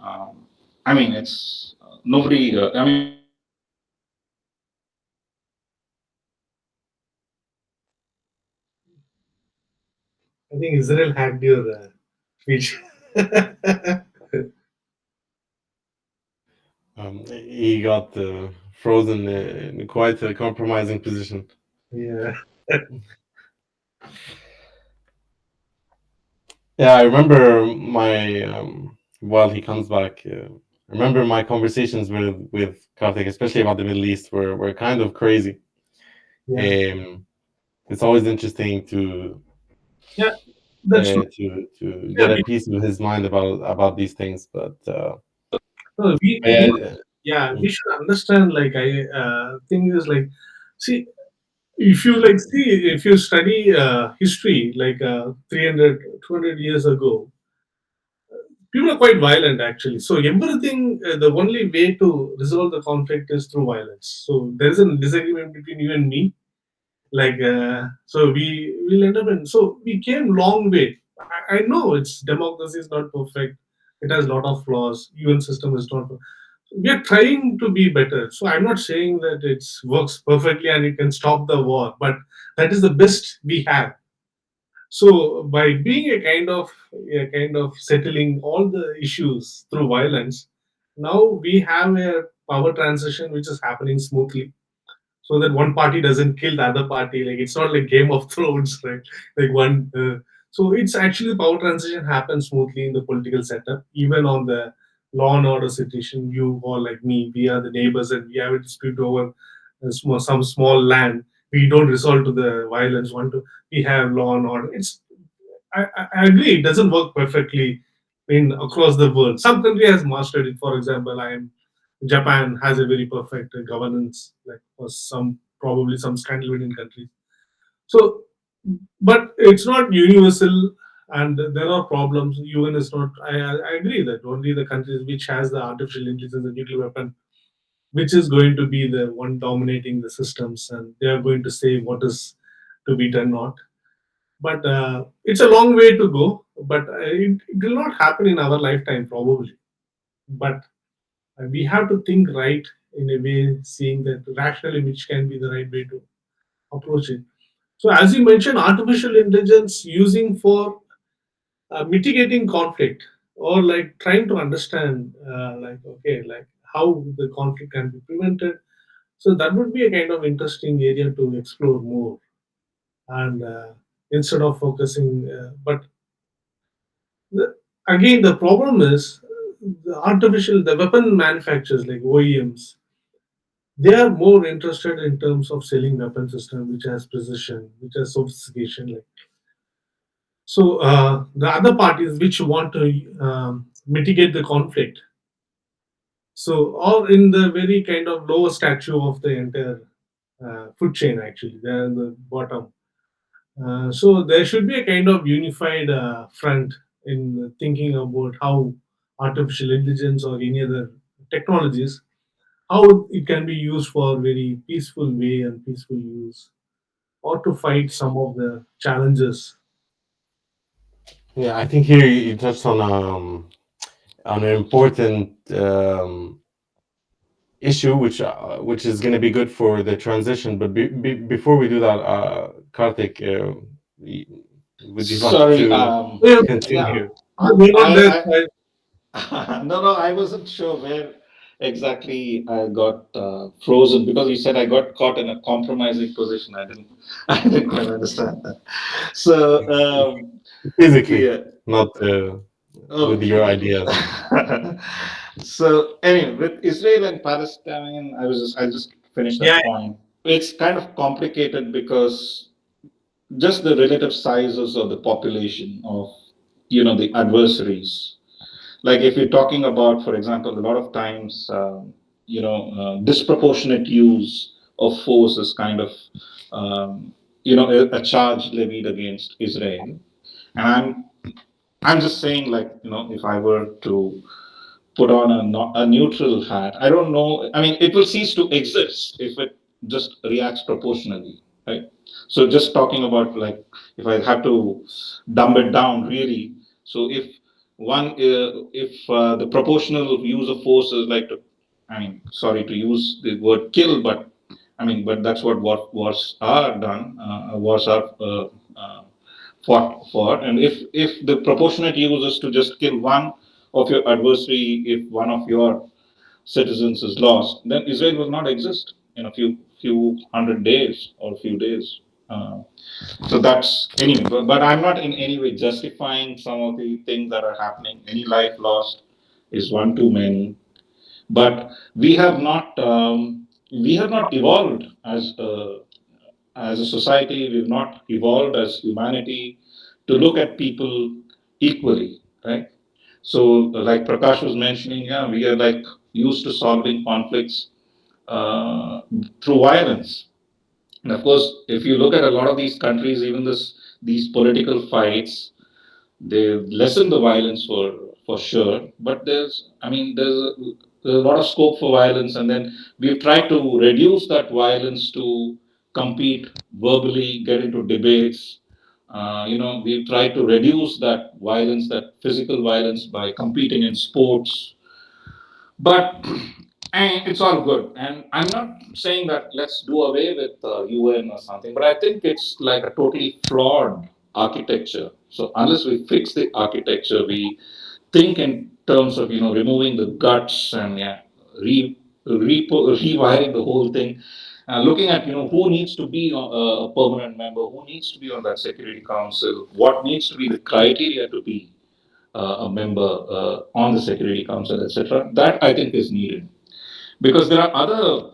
S1: I mean, it's nobody. I mean, we all know that Israel is not
S2: I think Israel hacked your speech.
S3: He got frozen in quite a compromising position.
S2: Yeah.
S3: Yeah, I remember my while he comes back. I remember my conversations with Karthik, especially about the Middle East, were kind of crazy.
S2: Yeah.
S3: Um, it's always interesting
S2: Yeah. That's true.
S3: to
S2: Yeah.
S3: get a piece of his mind about these things. But
S2: No,
S3: yeah,
S2: yeah, we should understand. Like, thing is like, see, if you like see, if you study history, like 300, 200 years ago, people are quite violent actually. So everything, the only way to resolve the conflict is through violence. So there is a disagreement between you and me. Like, so we will end up in. So we came long way. I know it's democracy is not perfect. It has a lot of flaws. UN system is not. We are trying to be better. So I'm not saying that it works perfectly and it can stop the war, but that is the best we have. So by being a kind of settling all the issues through violence, now we have a power transition which is happening smoothly.
S4: so that one party doesn't kill the other party. Like it's not like Game of Thrones, right? Like one. So it's actually power transition happens smoothly in the political setup, even on the law and order situation. You or like me, we are the neighbors and we have a dispute over some small land. We don't resort to the violence. We have law and order. I agree. It doesn't work perfectly in across the world. Some country has mastered it. For example, Japan has a very perfect governance, like for some probably some Scandinavian countries. So, but it's not universal, and there are problems. UN is not. I agree that only the countries which has the artificial intelligence and nuclear weapon, which is going to be the one dominating the systems, and they are going to say what is to be done, not. But it's a long way to go. But it will not happen in our lifetime, probably. But we have to think right in a way, seeing that rationally, which can be the right way to approach it. So, as you mentioned, artificial intelligence using for mitigating conflict or like trying to understand, like okay, like how the conflict can be prevented. So that would be a kind of interesting area to explore more. And instead of focusing, but the, again, the problem is the weapon manufacturers like OEMs, they are more interested in terms of selling weapon system which has precision, which has sophistication. Like so, the other parties which want to mitigate the conflict. So, or in the very kind of lower statue of the entire food chain, actually, they're in the bottom. So there should be a kind of unified front in thinking about how artificial intelligence or any other technologies, how it can be used for very peaceful way and peaceful use, or to fight some of the challenges.
S3: Yeah, I think here you touched on an important issue, which is going to be good for the transition. But before we do that, Karthik, y- would you like
S1: Sorry,
S3: to
S4: Yeah,
S1: yeah,
S3: continue?
S4: we're not there.
S1: I, no, no, I wasn't sure where exactly I got frozen because you said I got caught in a compromising position. I didn't quite understand that. So,
S3: Physically,
S1: yeah,
S3: not with your
S1: okay.
S3: ideas.
S1: So anyway, with Israel and Palestine, I'll just finish
S4: Yeah,
S1: that point. It's kind of complicated because just the relative sizes of the population of the adversaries, like if you're talking about, for example, a lot of times disproportionate use of force is kind of a charge levied against Israel. And I'm just saying, like, if I were to put on a neutral hat, I don't know. I mean, it will cease to exist if it just reacts proportionally, right? So just talking about, like, if I have to dumb it down really, so if the proportional use of force is like to, I mean, sorry to use the word kill, but I mean, but that's what wars are done. Wars are fought for. And if the proportionate use is to just kill one of your adversary, if one of your citizens is lost, then Israel will not exist in a few hundred days or a few days. So that's anyway. But I'm not in any way justifying some of the things that are happening. Any life lost is one too many. But we have not evolved as a society. We've not evolved as humanity to look at people equally, right? So, like Prakash was mentioning, yeah, we are like used to solving conflicts through violence. And of course, if you look at a lot of these countries, even these political fights, they lessen the violence for sure. But there's a lot of scope for violence, and then we've tried to reduce that violence to compete verbally, get into debates. We've tried to reduce that violence, that physical violence, by competing in sports, but and it's all good. And I'm not saying that let's do away with UN or something, but I think it's like a totally flawed architecture. So unless we fix the architecture, we think in terms of removing the guts and, yeah, rewiring the whole thing. Looking at who needs to be a permanent member, who needs to be on that Security Council, what needs to be the criteria to be a member on the Security Council, etc. That I think is needed because there are other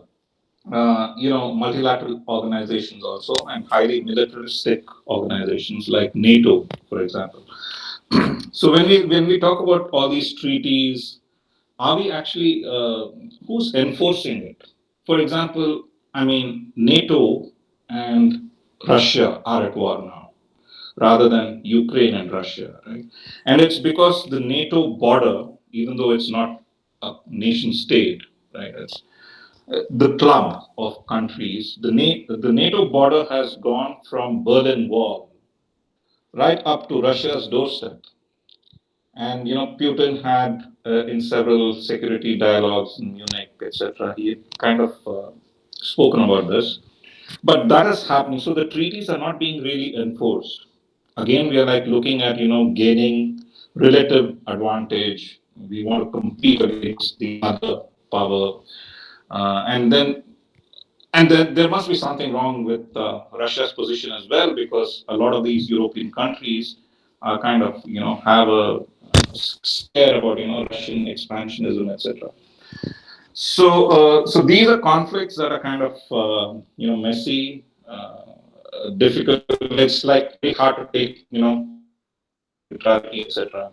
S1: multilateral organizations also and highly militaristic organizations like NATO, for example. So when we talk about all these treaties, are we actually who's enforcing it? For example, I mean NATO and Russia are at war now, rather than Ukraine and Russia, right? And it's because the NATO border, even though it's not a nation state, right? It's the club of countries. The NATO border has gone from Berlin Wall right up to Russia's doorstep. And Putin had in several security dialogues in Munich, etc. He had kind of spoken about this, but that is happening. So the treaties are not being really enforced. Again, we are like looking at gaining relative advantage. We want to compete against the other power, and then there must be something wrong with Russia's position as well, because a lot of these European countries are kind of have a scare about Russian expansionism, etc. So these are conflicts that are kind of messy, difficult. It's like very hard to take neutrality, etc.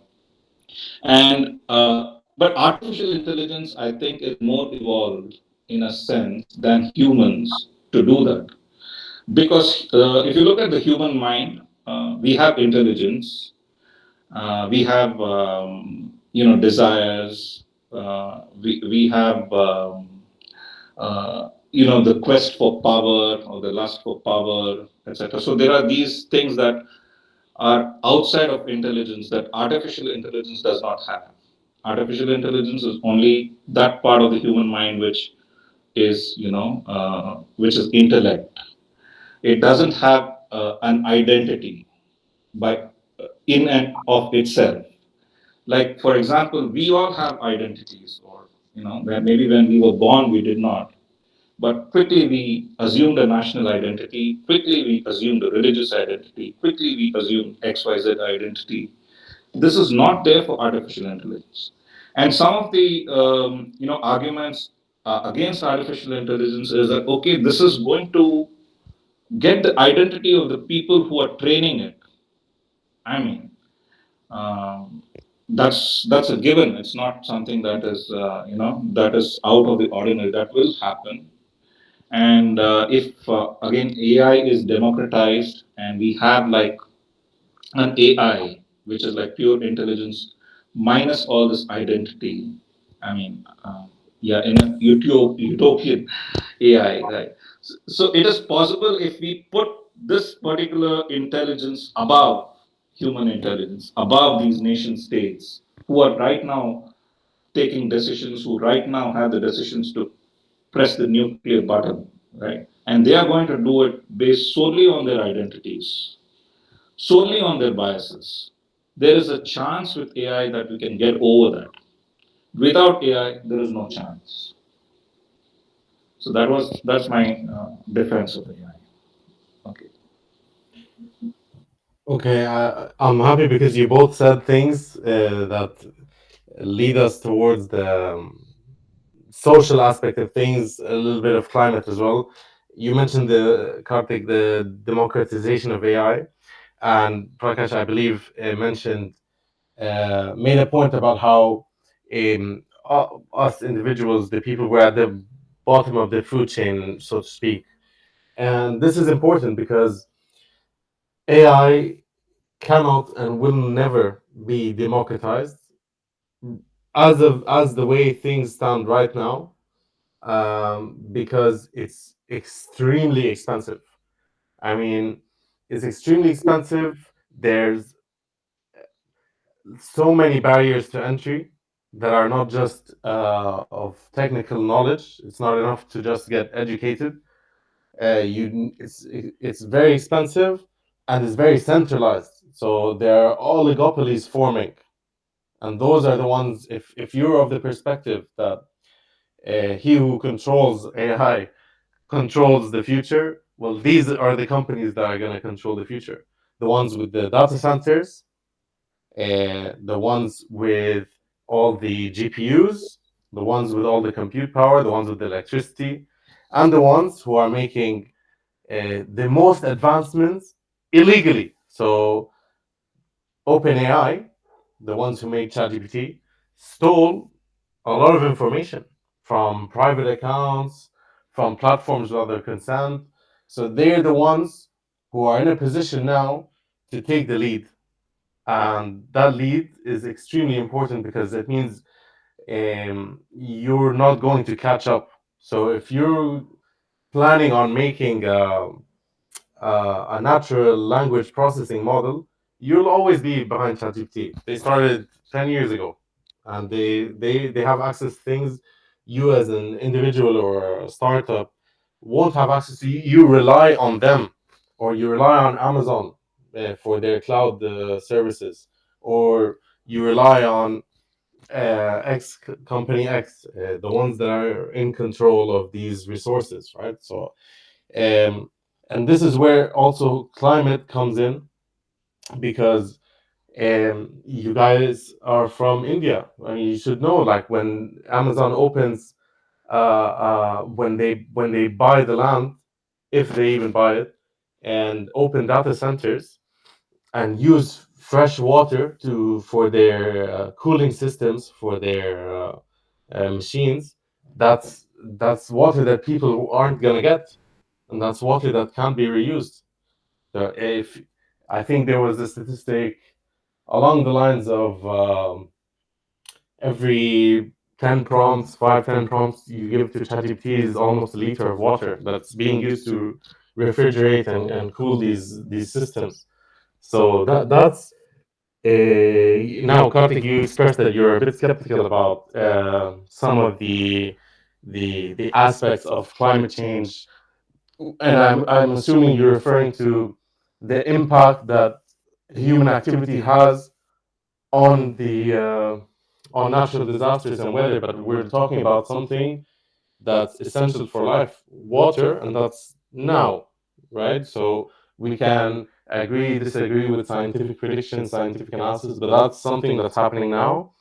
S1: And but artificial intelligence, I think, is more evolved in a sense than humans to do that. Because if you look at the human mind, we have intelligence, we have desires, we have the quest for power or the lust for power, etc. So there are these things that are outside of intelligence that artificial intelligence does not have. Artificial intelligence is only that part of the human mind which is intellect. It doesn't have an identity by in and of itself. Like for example, we all have identities, or maybe when we were born we did not, but quickly we assumed a national identity. Quickly we assumed a religious identity. Quickly we assumed XYZ identity. This is not there for artificial intelligence. And some of the arguments against artificial intelligence is that okay, this is going to get the identity of the people who are training it. I mean, um, that's a given. It's not something that is that is out of the ordinary. That will happen. And if again AI is democratized and we have like an AI which is like pure intelligence minus all this identity. I mean, yeah, in a utopian AI, right? So it is possible if we put this particular intelligence above human intelligence, above these nation states who are right now taking decisions, who right now have the decisions to press the nuclear button, right? And they are going to do it based solely on their identities, solely on their biases. There is a chance with AI that we can get over that. Without AI, there is no chance. So that's my defense of AI. Okay.
S3: Okay, I'm happy because you both said things that lead us towards the social aspect of things, a little bit of climate as well. You mentioned the Karthik, the democratization of AI, and Prakash, I believe, mentioned made a point about how us individuals, the people, were at the bottom of the food chain, so to speak. And this is important because AI cannot and will never be democratized as the way things stand right now, because it's extremely expensive. I mean, it's extremely expensive. There's so many barriers to entry that are not just of technical knowledge. It's not enough to just get educated. It's very expensive and it's very centralized. So there are oligopolies forming, and those are the ones. If you're of the perspective that he who controls AI controls the future, well, these are the companies that are going to control the future. The ones with the data centers, the ones with all the GPUs, the ones with all the compute power, the ones with the electricity, and the ones who are making the most advancements illegally. So OpenAI, the ones who made ChatGPT, stole a lot of information from private accounts, from platforms without their consent. So they're the ones who are in a position now to take the lead. And that lead is extremely important because it means you're not going to catch up. So if you're planning on making a natural language processing model, you'll always be behind ChatGPT. They started 10 years ago, and they have access to things you as an individual or a startup won't have access to. You rely on them, or you rely on Amazon for their cloud services, or you rely on company X, the ones that are in control of these resources, right? So um, and this is where also climate comes in, because you guys are from India. I mean, you should know, like when Amazon opens, when they buy the land, if they even buy it, and open data centers and use fresh water to for their cooling systems for their machines, that's water that people aren't gonna get, and that's water that can't be reused. So if I think there was a statistic along the lines of every 10 prompts, 5, 10 prompts you give to ChatGPT is almost a liter of water that's being used to refrigerate and cool these systems. So that's now, Kartik, you expressed that you're a bit skeptical about some of the aspects of climate change, and I'm assuming you're referring to the impact that human activity has on the on natural disasters and weather. But we're talking about something that's essential for life, water, and that's now, right? So we can agree, disagree with scientific predictions, scientific analysis, but that's something that's happening now.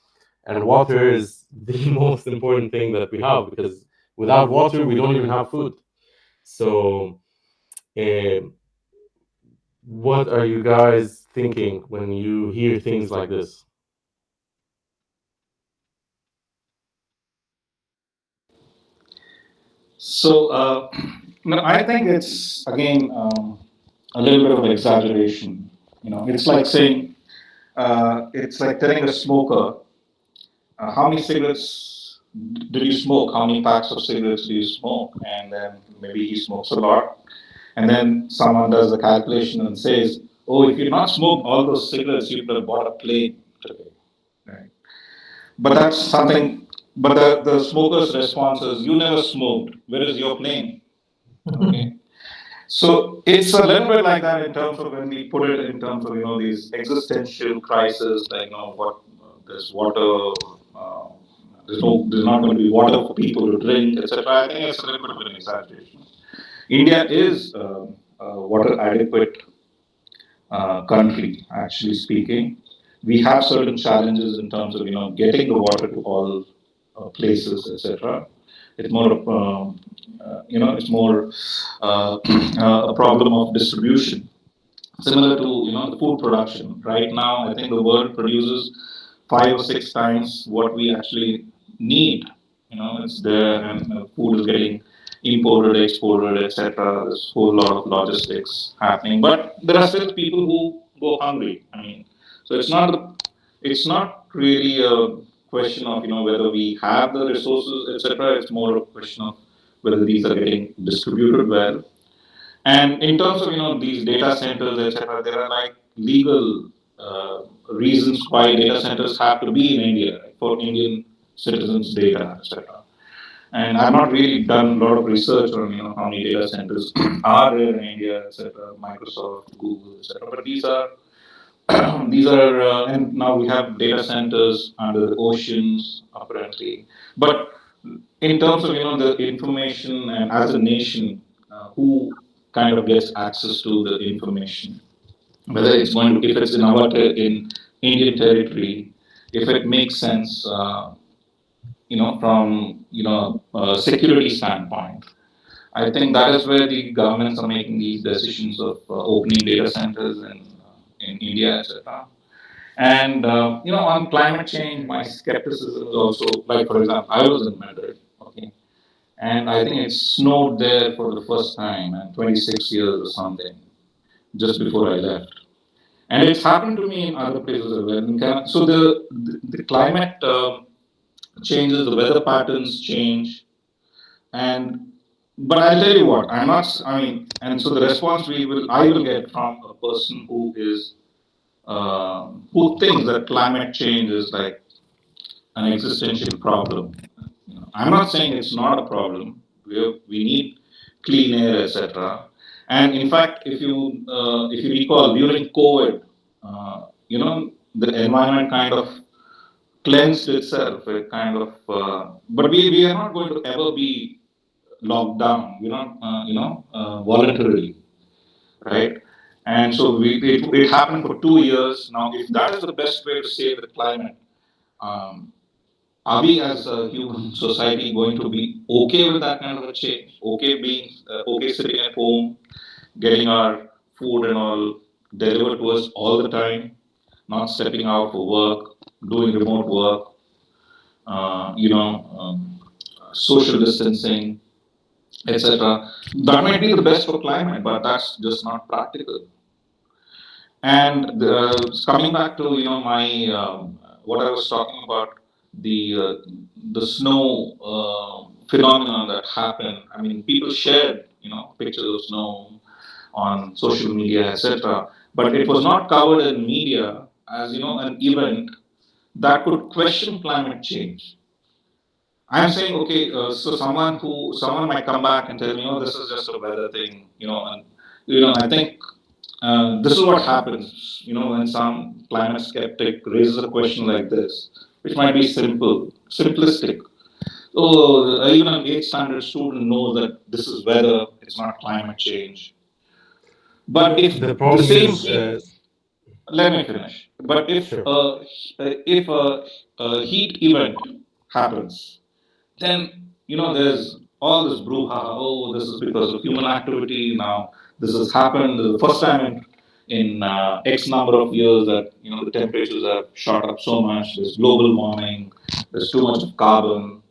S3: And water is the most important thing that we have, because without water, we don't even have food. So, uh, what are you guys thinking when you hear things like this?
S1: So, I think it's again a little bit of exaggeration. It's like saying, it's like telling a smoker, how many cigarettes did you smoke? How many packs of cigarettes do you smoke? And then maybe he smokes a lot. And then someone does the calculation and says, oh, if you'd not smoked all those cigarettes, you could have bought a plane today. Right? But that's something, but the smoker's response is, you never smoked. Where is your plane? Okay. So it's a little bit like that in terms of when we put it in terms of these existential crises, like what there's water, uh, there's not going to be water for people to drink, etc. I think it's a little bit of an exaggeration. India is a water adequate country, actually speaking. We have certain challenges in terms of getting the water to all places, etc. It's more of it's more a problem of distribution, similar to the food production. Right now, I think the world produces 5 or 6 times what we actually need. It's there, and food is getting imported, exported, etc. There's a whole lot of logistics happening, but there are still people who go hungry. I mean, so it's not really a question of whether we have the resources, etc. It's more a question of whether these are getting distributed well. And in terms of these data centers, etc., there are like legal reasons why data centers have to be in India, right, for Indian citizens' data, etc. And I've not really done a lot of research on how many data centers are there in India, etc. Microsoft, Google, etc. But these are and now we have data centers under the oceans apparently. But in terms of the information and as a nation, who kind of gets access to the information, whether it's going to if it's in our in Indian territory, if it makes sense, from security standpoint. I think that is where the governments are making these decisions of opening data centers in India, etc. And on climate change, my skepticism is also like, for example, I was in Madrid, okay, and I think it snowed there for the first time in 26 years or something, just before I left. And it's happened to me in other places as well. So the climate changes, the weather patterns change, and but I'll tell you what, I'm not. I mean, and so the response I will get from a person who thinks that climate change is like an existential problem. I'm not saying it's not a problem. We need clean air, etc. And in fact, if you recall during COVID, the environment kind of cleansed itself. It kind of, but we are not going to ever be locked down. We're not, voluntarily, right? And so it happened for 2 years. Now, if that is the best way to save the climate, um, are we as a human society going to be okay with that kind of a change? Okay sitting at home, getting our food and all delivered to us all the time, not stepping out for work, doing remote work, social distancing, etc. That might be the best for climate, but that's just not practical. And coming back to my what I was talking about, the snow phenomenon that happened. I mean, people shared pictures of snow on social media, etc. But it was not covered in media as an event that could question climate change. I'm saying, okay, so someone might come back and tell me, oh, this is just a weather thing, and I think this is what happens, when some climate skeptic raises a question like this, which might be simplistic. Oh, even an 8th standard student knows that this is weather, it's not climate change. But if
S3: The
S1: the
S3: problem
S1: same
S3: is,
S1: heat, let me finish. But
S3: sure.
S1: if a heat event happens, then there's all this brouhaha. Oh, this is because of human activity. Now this has happened. This is the first time in X number of years that the temperatures have shot up so much. There's global warming. There's too much of carbon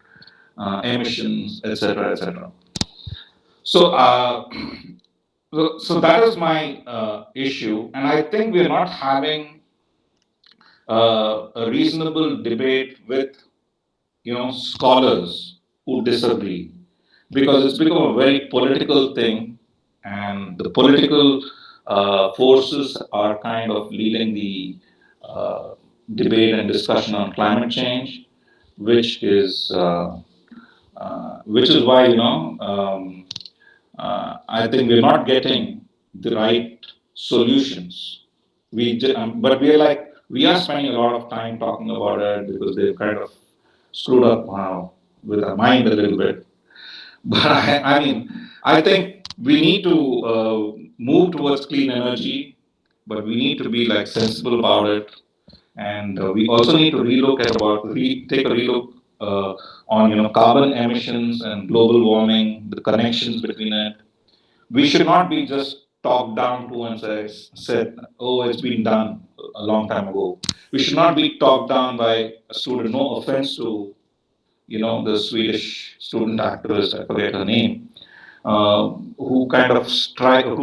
S1: emissions, etc., etc. So, so that is my issue, and I think we're not having a reasonable debate with scholars who disagree, because it's become a very political thing, and the political forces are kind of leading the debate and discussion on climate change, which is why I think we're not getting the right solutions. But we are spending a lot of time talking about it because they've kind of screwed up with our mind a little bit. But I mean, I think we need to move towards clean energy, but we need to be like sensible about it, and we also need to take a relook on carbon emissions and global warming, the connections between it. We should not be just talked down to and said, oh, it's been done a long time ago. We should not be talked down by a student. No offense to the Swedish student activist, I forget her name, who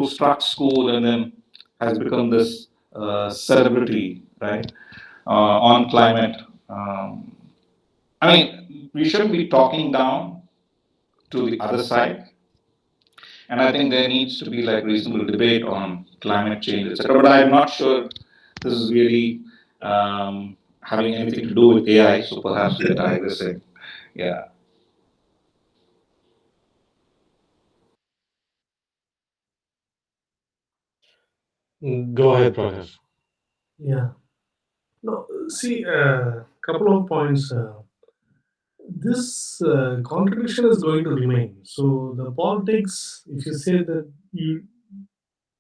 S1: struck school and then has become this celebrity, right, on climate. Um, I mean, we shouldn't be talking down to the other side, and I think there needs to be like reasonable debate on climate change, etc. But I'm not sure this is really having anything to do with AI, so perhaps we are digressing. Yeah.
S3: Go ahead, Prakash.
S4: Yeah. No, see, a couple of points. this contradiction is going to remain. So the politics, if you say that you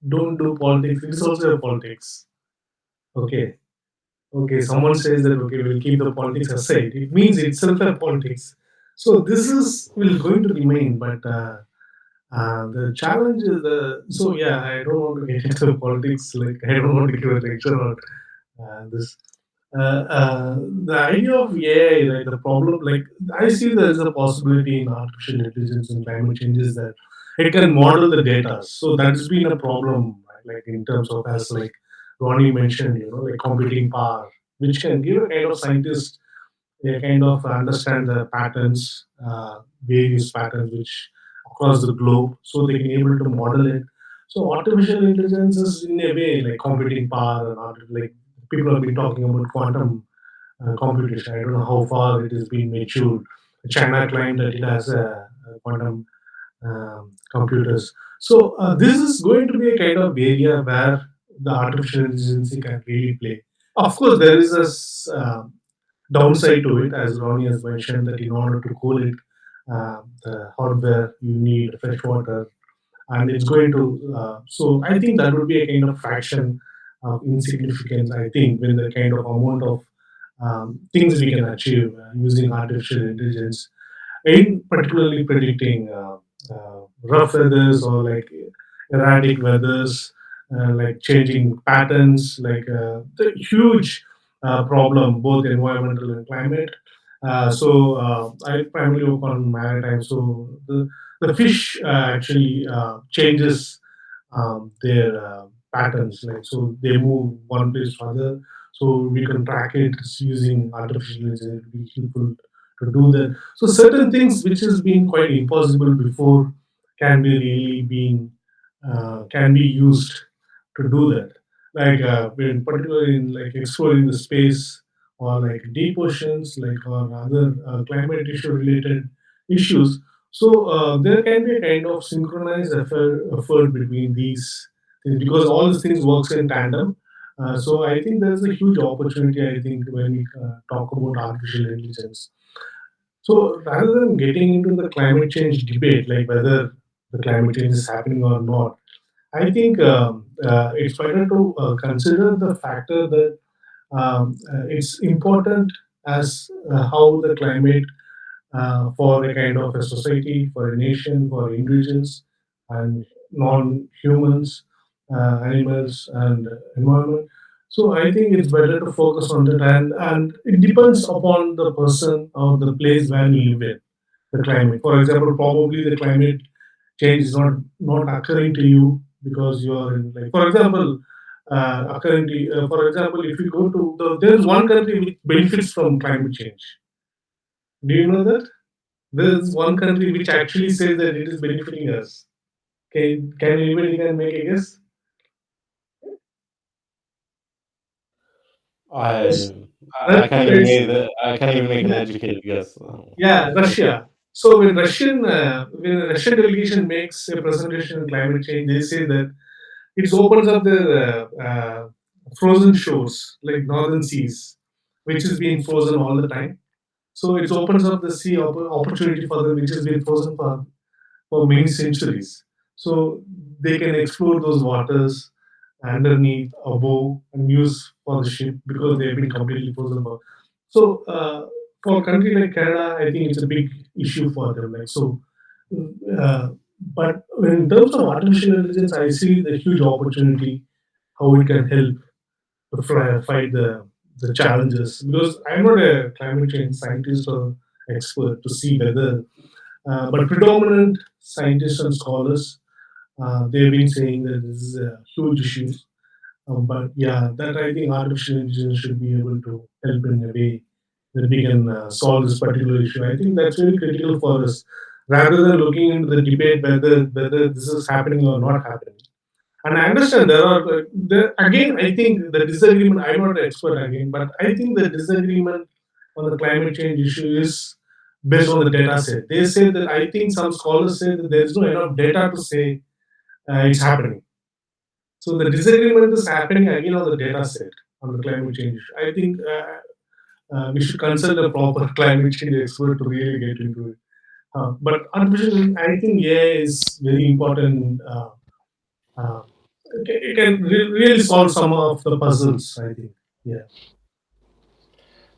S4: don't do politics, it is also a politics. Okay. Okay, someone says that okay, we'll keep the politics aside. It means itself a politics. So this is will going to remain, but the challenge is the so yeah. I don't want to get into politics. Like I don't want to give a lecture on this. The idea of AI, like the problem, like I see there is a possibility in artificial intelligence and climate change is that it can model the data. So that has been a problem, right? Like in terms of as like Ronnie mentioned, like computing power, which can give a kind of scientist a kind of understand the patterns, various patterns which across the globe, so they can able to model it. So artificial intelligence is in a way like computing power, and like people have been talking about quantum computation. I don't know how far it has been matured. China claimed that it has quantum computers. So this is going to be a kind of area where the artificial intelligence can really play. Of course, there is a downside to it, as Ronnie has mentioned, that in order to cool it, the hardware you need fresh water, and it's going to. So I think that would be a kind of fraction of insignificance. I think when the kind of amount of things we can achieve using artificial intelligence in particularly predicting rough weathers or like erratic weathers, like changing patterns, like the huge problem, both environmental and climate. So I primarily work on maritime. So the fish actually changes their patterns, like so they move one place to other. So we can track it using artificial intelligence. It will be helpful to do that. So certain things which has been quite impossible before can be really being can be used to do that. Like in particular in like exploring the space or like deep oceans, like or other climate issue related issues. So there can be a kind of synchronized effort between these things because all these things works in tandem. So I think there's a huge opportunity. I think when we talk about artificial intelligence, so rather than getting into the climate change debate, like whether the climate change is happening or not, I think it's better to consider the factor that it's important as how the climate for a kind of a society, for a nation, for individuals and non-humans, animals and environment. So I think it's better to focus on that, and it depends upon the person or the place where you live in the climate. For example, probably the climate change is not occurring to you because you are in like for example. Occurring to, for example, if you go to there's one country which benefits from climate change. Do you know that? There's one country which actually says that it is benefiting us. Can anybody can make a guess? Yes.
S3: I I
S4: Russia
S3: can't even
S4: is
S3: make an
S4: yeah,
S3: educated guess.
S4: yeah, Russia. So when a Russian delegation makes a presentation on climate change, they say that it opens up the frozen shores like northern seas, which is being frozen all the time. So it opens up the sea opportunity for them, which has been frozen for many centuries. So they can explore those waters underneath, above, and use for the ship because they've been completely frozen. So for a country like Canada, I think it's a big issue for them. Like so, uh, but in terms of artificial intelligence, I see the huge opportunity how it can help to fight the challenges because I'm not a climate change scientist or expert to see whether but predominant scientists and scholars, they've been saying that this is a huge issue. But yeah, that I think artificial intelligence should be able to help in a way that we can solve this particular issue. I think that's very critical for us, rather than looking into the debate whether this is happening or not happening. And I understand there are again. I think the disagreement. I'm not an expert again, but I think the disagreement on the climate change issue is based on the data set. They say that I think some scholars say that there is no enough data to say it's happening. So the disagreement is happening again on the data set on the climate change issue. I think we should consult a proper climate change expert to really get into it. But artificial, I think AI is very important. Uh, it can really solve some of the puzzles, I think. Yeah.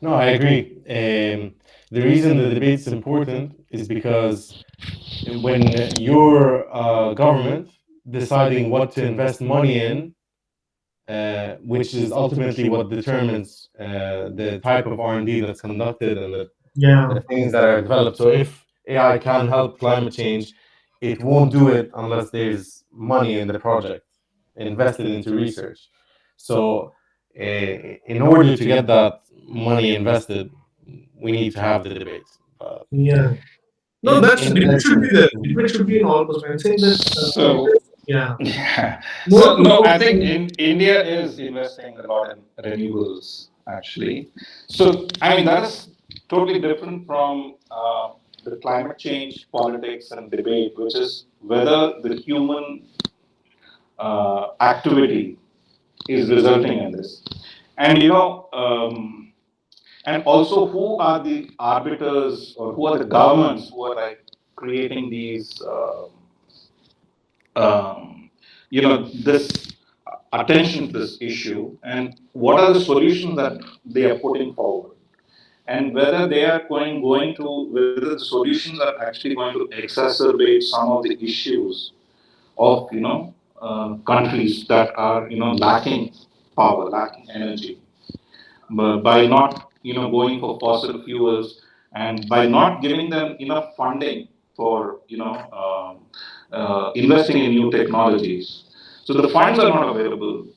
S3: No, I agree. The reason the debate is important is because when your government deciding what to invest money in, which is ultimately what determines the type of R&D that's conducted and
S4: Yeah.
S3: the things that are developed. So if AI can help climate change, it won't do it unless there's money in the project invested into research. So in order to get that money invested, we need to have the debate. But
S4: Yeah. No,
S3: in
S4: that's
S3: in
S4: debate should be there.
S3: essence,
S4: Debate should be in all perspectives. I'm saying that
S1: So,
S4: yeah,
S1: yeah.
S4: more
S1: So,
S4: to
S1: no,
S4: more
S1: I think
S4: thing.
S1: India is investing a lot in renewables, actually. So, I mean, that is totally different from the climate change politics and debate, which is whether the human activity is resulting in this. And, and also who are the arbiters or who are the governments who are like creating these this attention to this issue, and what are the solutions that they are putting forward, and whether they are going to, whether the solutions are actually going to exacerbate some of the issues of countries that are lacking power, lacking energy, by not going for fossil fuels, and by not giving them enough funding for investing in new technologies. So the funds are not available,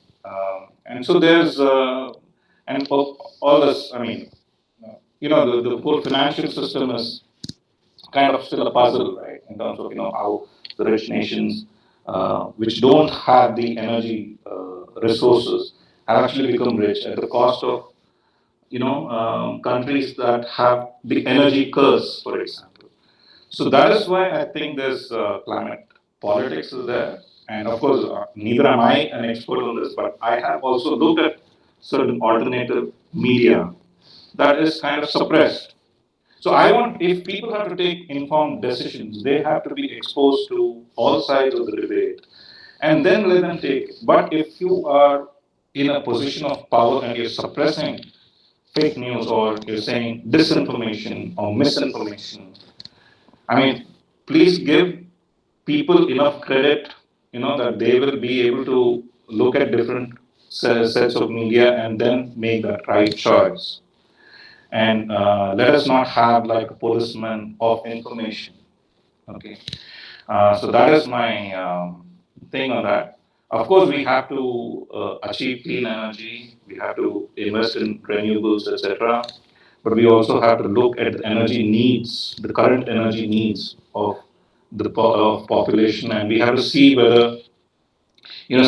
S1: and so there's and all this. I mean, the whole financial system is kind of still a puzzle, right? In terms of how the rich nations, which don't have the energy resources, have actually become rich at the cost of countries that have the energy curse, for example. So that is why I think this climate politics is there. And of course, neither am I an expert on this, but I have also looked at certain alternative media that is kind of suppressed. So I want, if people have to take informed decisions, they have to be exposed to all sides of the debate and then let them take it. But if you are in a position of power and you're suppressing fake news or you're saying disinformation or misinformation, I mean, please give people enough credit, that they will be able to look at different sets of media and then make that right choice. And let us not have like a policeman of information. Okay. So that is my thing on that. Of course, we have to achieve clean energy. We have to invest in renewables, etc. But we also have to look at the energy needs, the current energy needs of the of population, and we have to see whether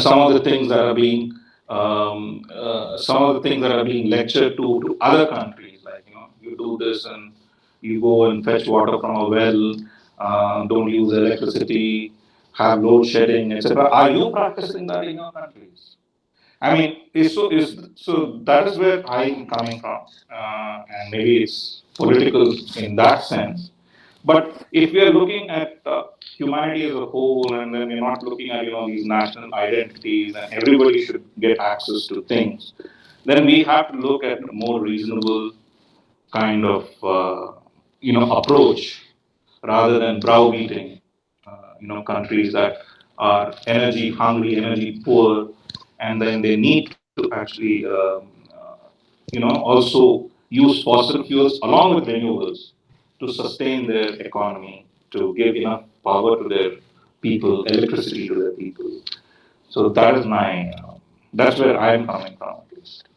S1: some of the things that are being some of the things that are being lectured to other countries, like you do this and you go and fetch water from a well, don't use electricity, have load shedding, etc. Are you practicing that in your countries? I mean, so that is where I'm coming from, and maybe it's political in that sense. But if we are looking at humanity as a whole, and then we're not looking at these national identities, and everybody should get access to things, then we have to look at a more reasonable kind of approach rather than browbeating countries that are energy hungry, energy poor, and then they need to actually also use fossil fuels along with renewables to sustain their economy, to give enough power to their people, electricity to their people. So that is my that's where I'm coming from, at least.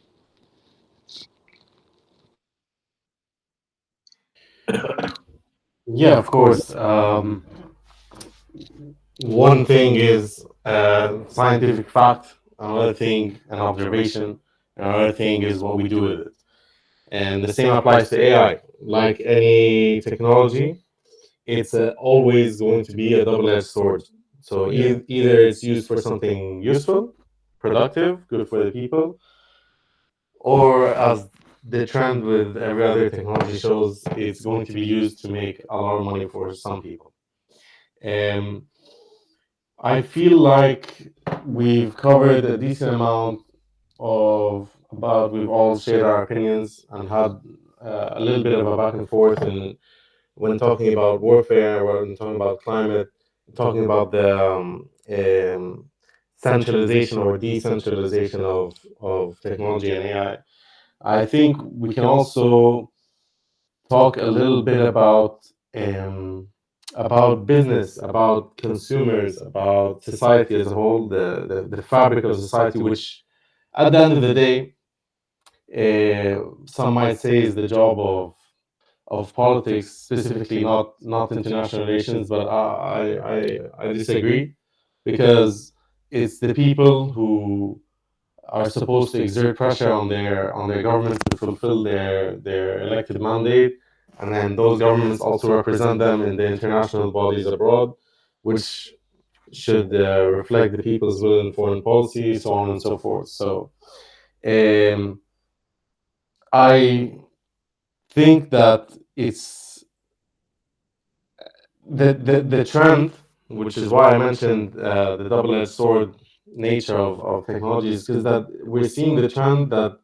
S3: yeah, of course. One thing is scientific fact, another thing an observation, another thing is what we do with it. And the same applies to AI. Like any technology, it's always going to be a double-edged sword. So
S4: Yeah.
S3: either it's used for something useful, productive, good for the people, or as the trend with every other technology shows it's going to be used to make a lot of money for some people. Um, I feel like we've covered a decent amount of about we've all shared our opinions and had a little bit of a back and forth in when talking about warfare, when talking about climate, talking about the centralization or decentralization of technology and AI. I think we can also talk a little bit about business, about consumers, about society as a whole, the fabric of society, which at the end of the day, some might say is the job of politics, specifically not international relations, but I disagree because it's the people who are supposed to exert pressure on their governments to fulfill their elected mandate, and then those governments also represent them in the international bodies abroad, which should reflect the people's will in foreign policy, so on and so forth. So um, I think that it's the trend, which is why I mentioned the double-edged sword nature of technologies, because that we're seeing the trend that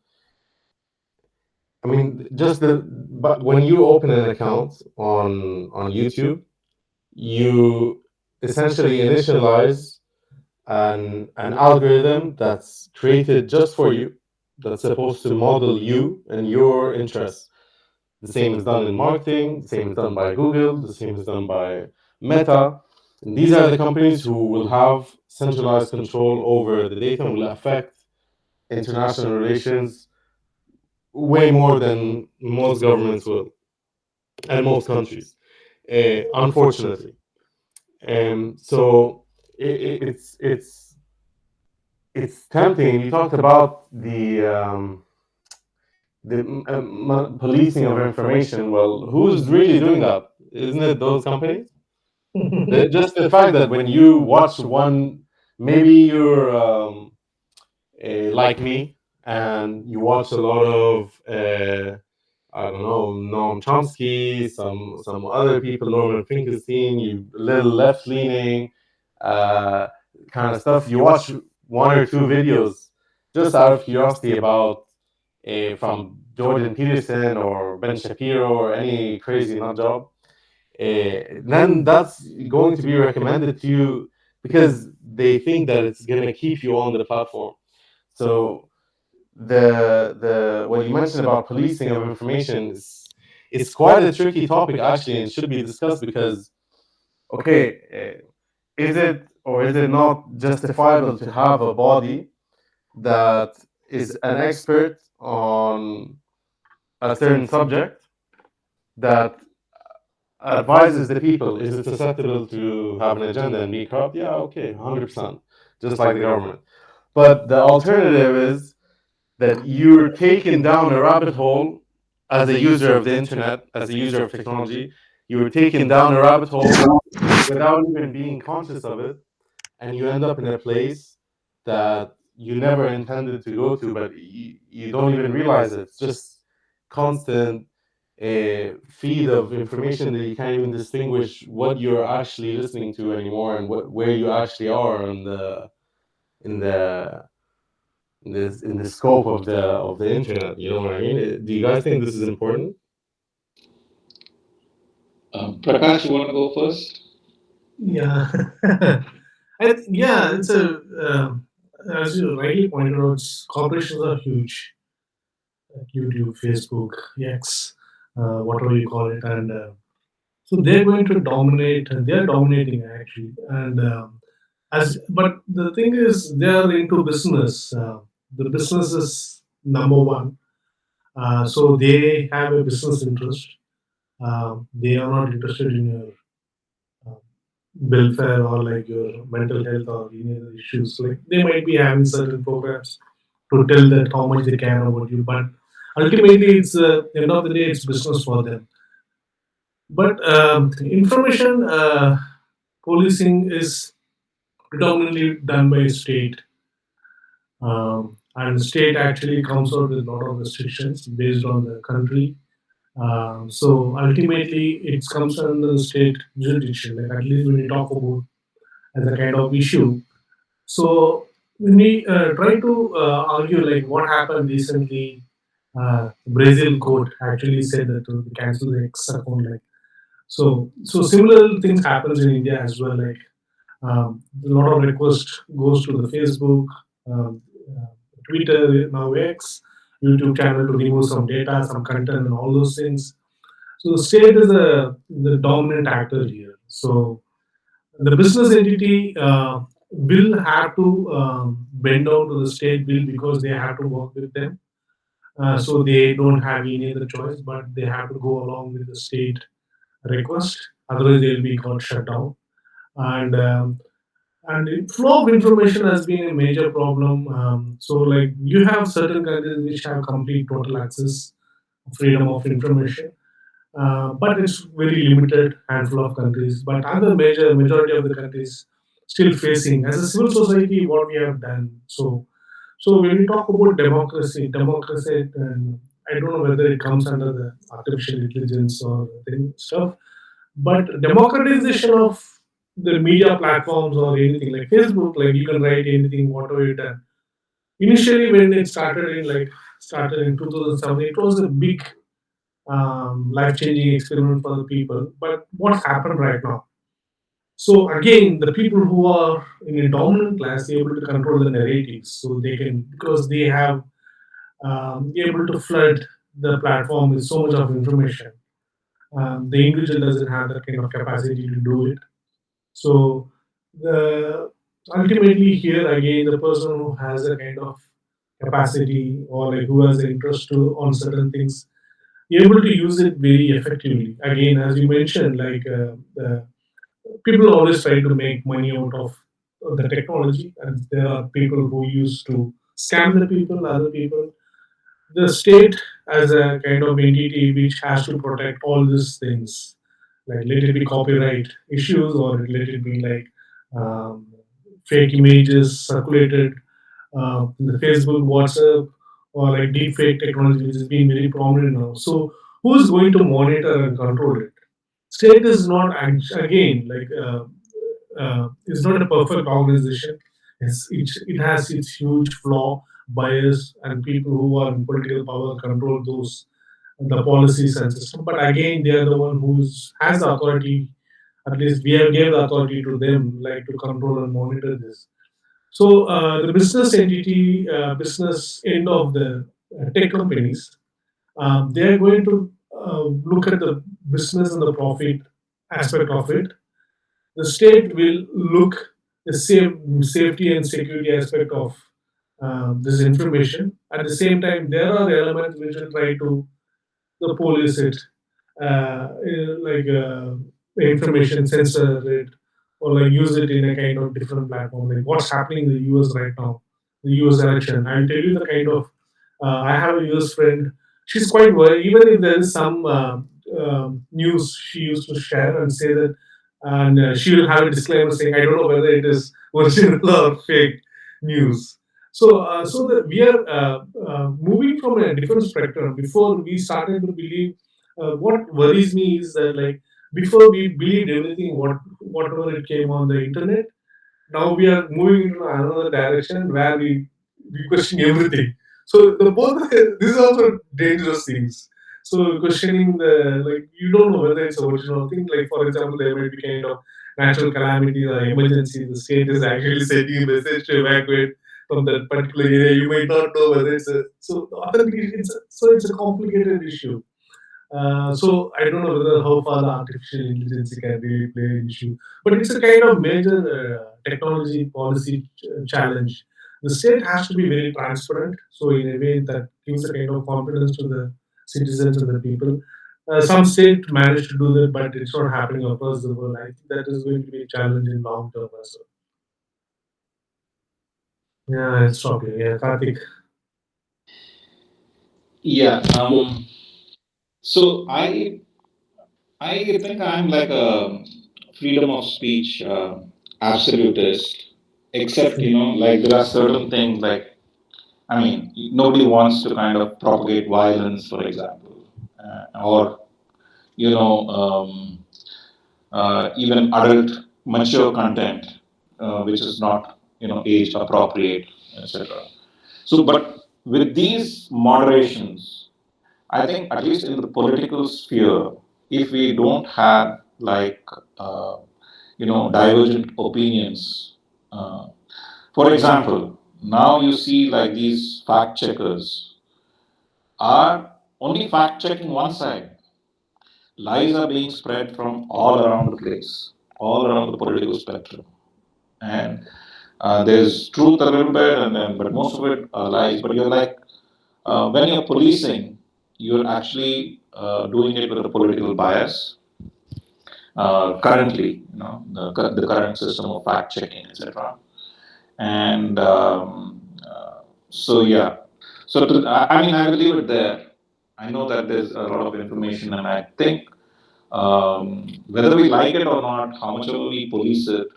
S3: I mean, just the but when you open an account on YouTube, you essentially initialize an algorithm that's created just for you, that's supposed to model you and your interests. The same is done in marketing, the same is done by Google, the same is done by Meta. And these are the companies who will have centralized control over the data and will affect international relations way more than most governments will and most countries, unfortunately. So it's tempting. You talked about the policing of information. Well, who's really doing that? Isn't it those companies? Just the fact that when you watch one, maybe you're like me, and you watch a lot of I don't know, Noam Chomsky, some other people, Norman Finkelstein, you little left leaning uh, kind of stuff. You watch one or two videos just out of curiosity about from Jordan Peterson or Ben Shapiro or any crazy nut job. Then that's going to be recommended to you because they think that it's going to keep you on the platform. So the what you mentioned about policing of information is it's quite a tricky topic actually, and should be discussed because okay, is it or is it not justifiable to have a body that is an expert on a certain subject that advises the people? Is it susceptible to have an agenda and be corrupt? Yeah, okay, 100%, just like the government. But the alternative is that you're taken down a rabbit hole as a user of the internet, as a user of technology. You were taken down a rabbit hole without even being conscious of it, and you end up in a place that you never intended to go to, but you don't even realize it. It's just constant feed of information that you can't even distinguish what you're actually listening to anymore and where you actually are in the in the scope of the internet. You know what I mean? Do you guys think this is important?
S1: Prakash, you want to go first?
S4: Yeah, yeah, it's a as you rightly pointed out, corporations are huge, like YouTube, Facebook, X, whatever you call it, and so they're going to dominate, and they're dominating actually. And as but the thing is, they're into business. The business is number one. So they have a business interest. They are not interested in your uh, welfare or like your mental health or any other issues. Like they might be having certain programs to tell that how much they care about you, but ultimately, it's end of the day, it's business for them. But information policing is predominantly done by state. and state actually comes out with a lot of restrictions based on the country. So ultimately, it comes under the state jurisdiction. Like at least when you talk about as a kind of issue. So when we try to argue like what happened recently, Brazil court actually said that to cancel the X account. Like so similar things happens in India as well. Like a lot of request goes to the Facebook, um, uh, Twitter, now X, YouTube channel to remove some data, some content, and all those things. So the state is the dominant actor here. So the business entity will have to bend down to the state bill because they have to work with them. So they don't have any other choice, but they have to go along with the state request. Otherwise, they'll be got shut down. And the flow of information has been a major problem. So like you have certain countries which have complete total access, freedom of information, but it's very limited handful of countries. But other majority of the countries still facing as a civil society what we have done. So when we talk about democracy, and I don't know whether it comes under the artificial intelligence or thing stuff, but democratization of the media platforms or anything like Facebook, like you can write anything, whatever you done. Initially, when it started in 2007, it was a big life-changing experiment for the people. But what's happened right now? So again, the people who are in a dominant class, they able to control the narratives, so they can because they have able to flood the platform with so much of information. The individual doesn't have that kind of capacity to do it. So the ultimately here again, the person who has a kind of capacity or like who has an interest to on certain things able to use it very effectively. Again, as you mentioned, like people always try to make money out of the technology, and there are people who used to scam the people, other people. The state as a kind of entity which has to protect all these things, like let it be copyright issues or let it be like um, fake images circulated in the Facebook, WhatsApp, or like deep fake technology, which has been very prominent now. So, who's going to monitor and control it? State is not again like it's not a perfect organization. It has its huge flaw, bias, and people who are in political power control those the policies and system. But again, they are the one who has the authority. At least we have gave the authority to them, like to control and monitor this. So the business entity, business end of the tech companies, they are going to look at the business and the profit aspect of it. The state will look the safety and security aspect of this information. At the same time, there are elements which will try to the police it, like information censor it, or like use it in a kind of different platform. Like what's happening in the US right now, the US election. I'll tell you the kind of. I have a US friend. She's quite worried. Even if there is some news, she used to share and say that, and she will have a disclaimer saying, "I don't know whether it is original or fake news." So that we are moving from a different spectrum. Before we started to believe, what worries me is that like before we believed everything whatever it came on the internet. Now we are moving into another direction where we question everything. So the both this is also dangerous things. So questioning the like you don't know whether it's original thing. Like for example, there might be kind of natural calamity or emergency. The state is actually sending a message to evacuate from that particular area. You might not know whether it's a so the authentication. It's a complicated issue. So I don't know whether how far the artificial intelligence can really play an issue, but it's a kind of major technology policy challenge. The state has to be very transparent, so in a way that gives a kind of confidence to the citizens and the people. Some state managed to do that, but it's not happening across the world. I think that is going to be a challenge in long term as well. Yeah, I'll stop here. Yeah, Karthik.
S1: Yeah. So I think I'm like a freedom of speech absolutist, except like there are certain things like I mean, nobody wants to kind of propagate violence, for example, or you know, even adult mature content, which is not age appropriate, etc. So, but with these moderations, I think at least in the political sphere, if we don't have like uh, divergent opinions, uh, for example, now you see like these fact checkers are only fact checking one side. Lies are being spread from all around the place, all around the political spectrum, and there's truth a little bit, and then but most of it are lies. But you're like when you're policing, you're actually doing it with a political bias. Currently, the current system of fact checking, etc. And so yeah, so I mean I will leave it there. I know that there's a lot of information, and I think whether we like it or not, how much ever we police it,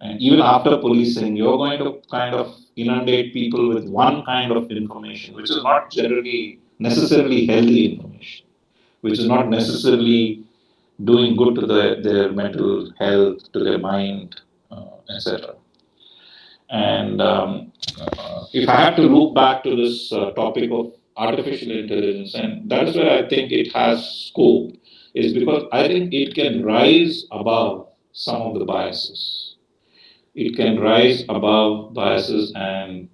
S1: and even after policing, you're going to kind of inundate people with one kind of information, which is not generally necessarily healthy information, which is not necessarily doing good to their mental health, to their mind, etc. And if I have to loop back to this topic of artificial intelligence, and that is where I think it has scope, is because I think it can rise above some of the biases. It can rise above biases, and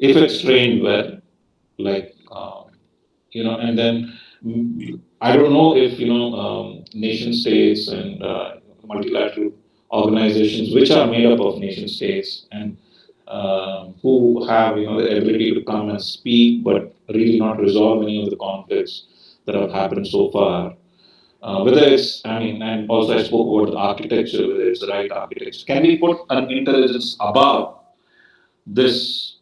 S1: if it's trained well, like and then I don't know if nation states and multilateral organizations, which are made up of nation states and who have the ability to come and speak, but really not resolve any of the conflicts that have happened so far. Whether it's, I mean, and also I spoke about the architecture, whether it's the right architecture. Can we put an intelligence above this?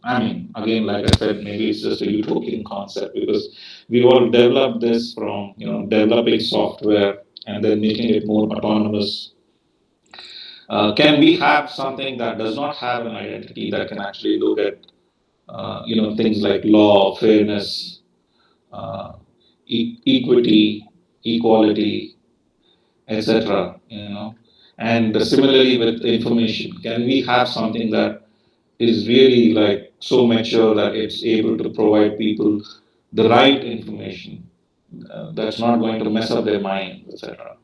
S1: I mean, again, like I said, maybe it's just a utopian concept because we all developed this from developing software and then making it more autonomous. Can we have something that does not have an identity that can actually look at things like law, fairness, uh, equity, equality, etc. And similarly with information, can we have something that is really like so mature that it's able to provide people the right information that's not going to mess up their mind, etc.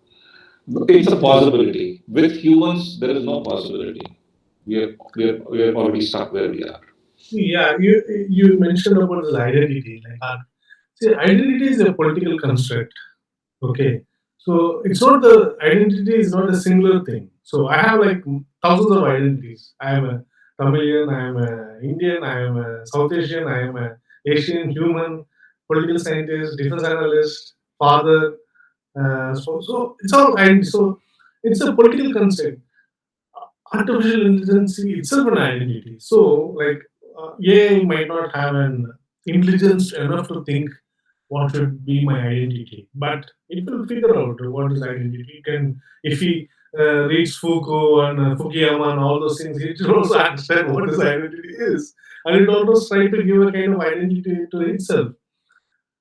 S1: It's a possibility. With humans, there is no possibility. We are already stuck where we are.
S4: Yeah, you mentioned about this identity. Like, see, identity is a political construct. Okay, so it's not the identity is not a singular thing. So I have like thousands of identities. I am a Tamilian, I am a Indian, I am a South Asian, I am a Asian human, political scientist, defense analyst, father. So it's all identity. So it's a political construct. Artificial intelligence itself an identity. So like AI might not have an intelligence enough to think what should be my identity, but it will figure out what is identity. It can, if he reads Foucault and Fukuyama and all those things, it will also understand what his identity is, and it almost try to give a kind of identity to itself.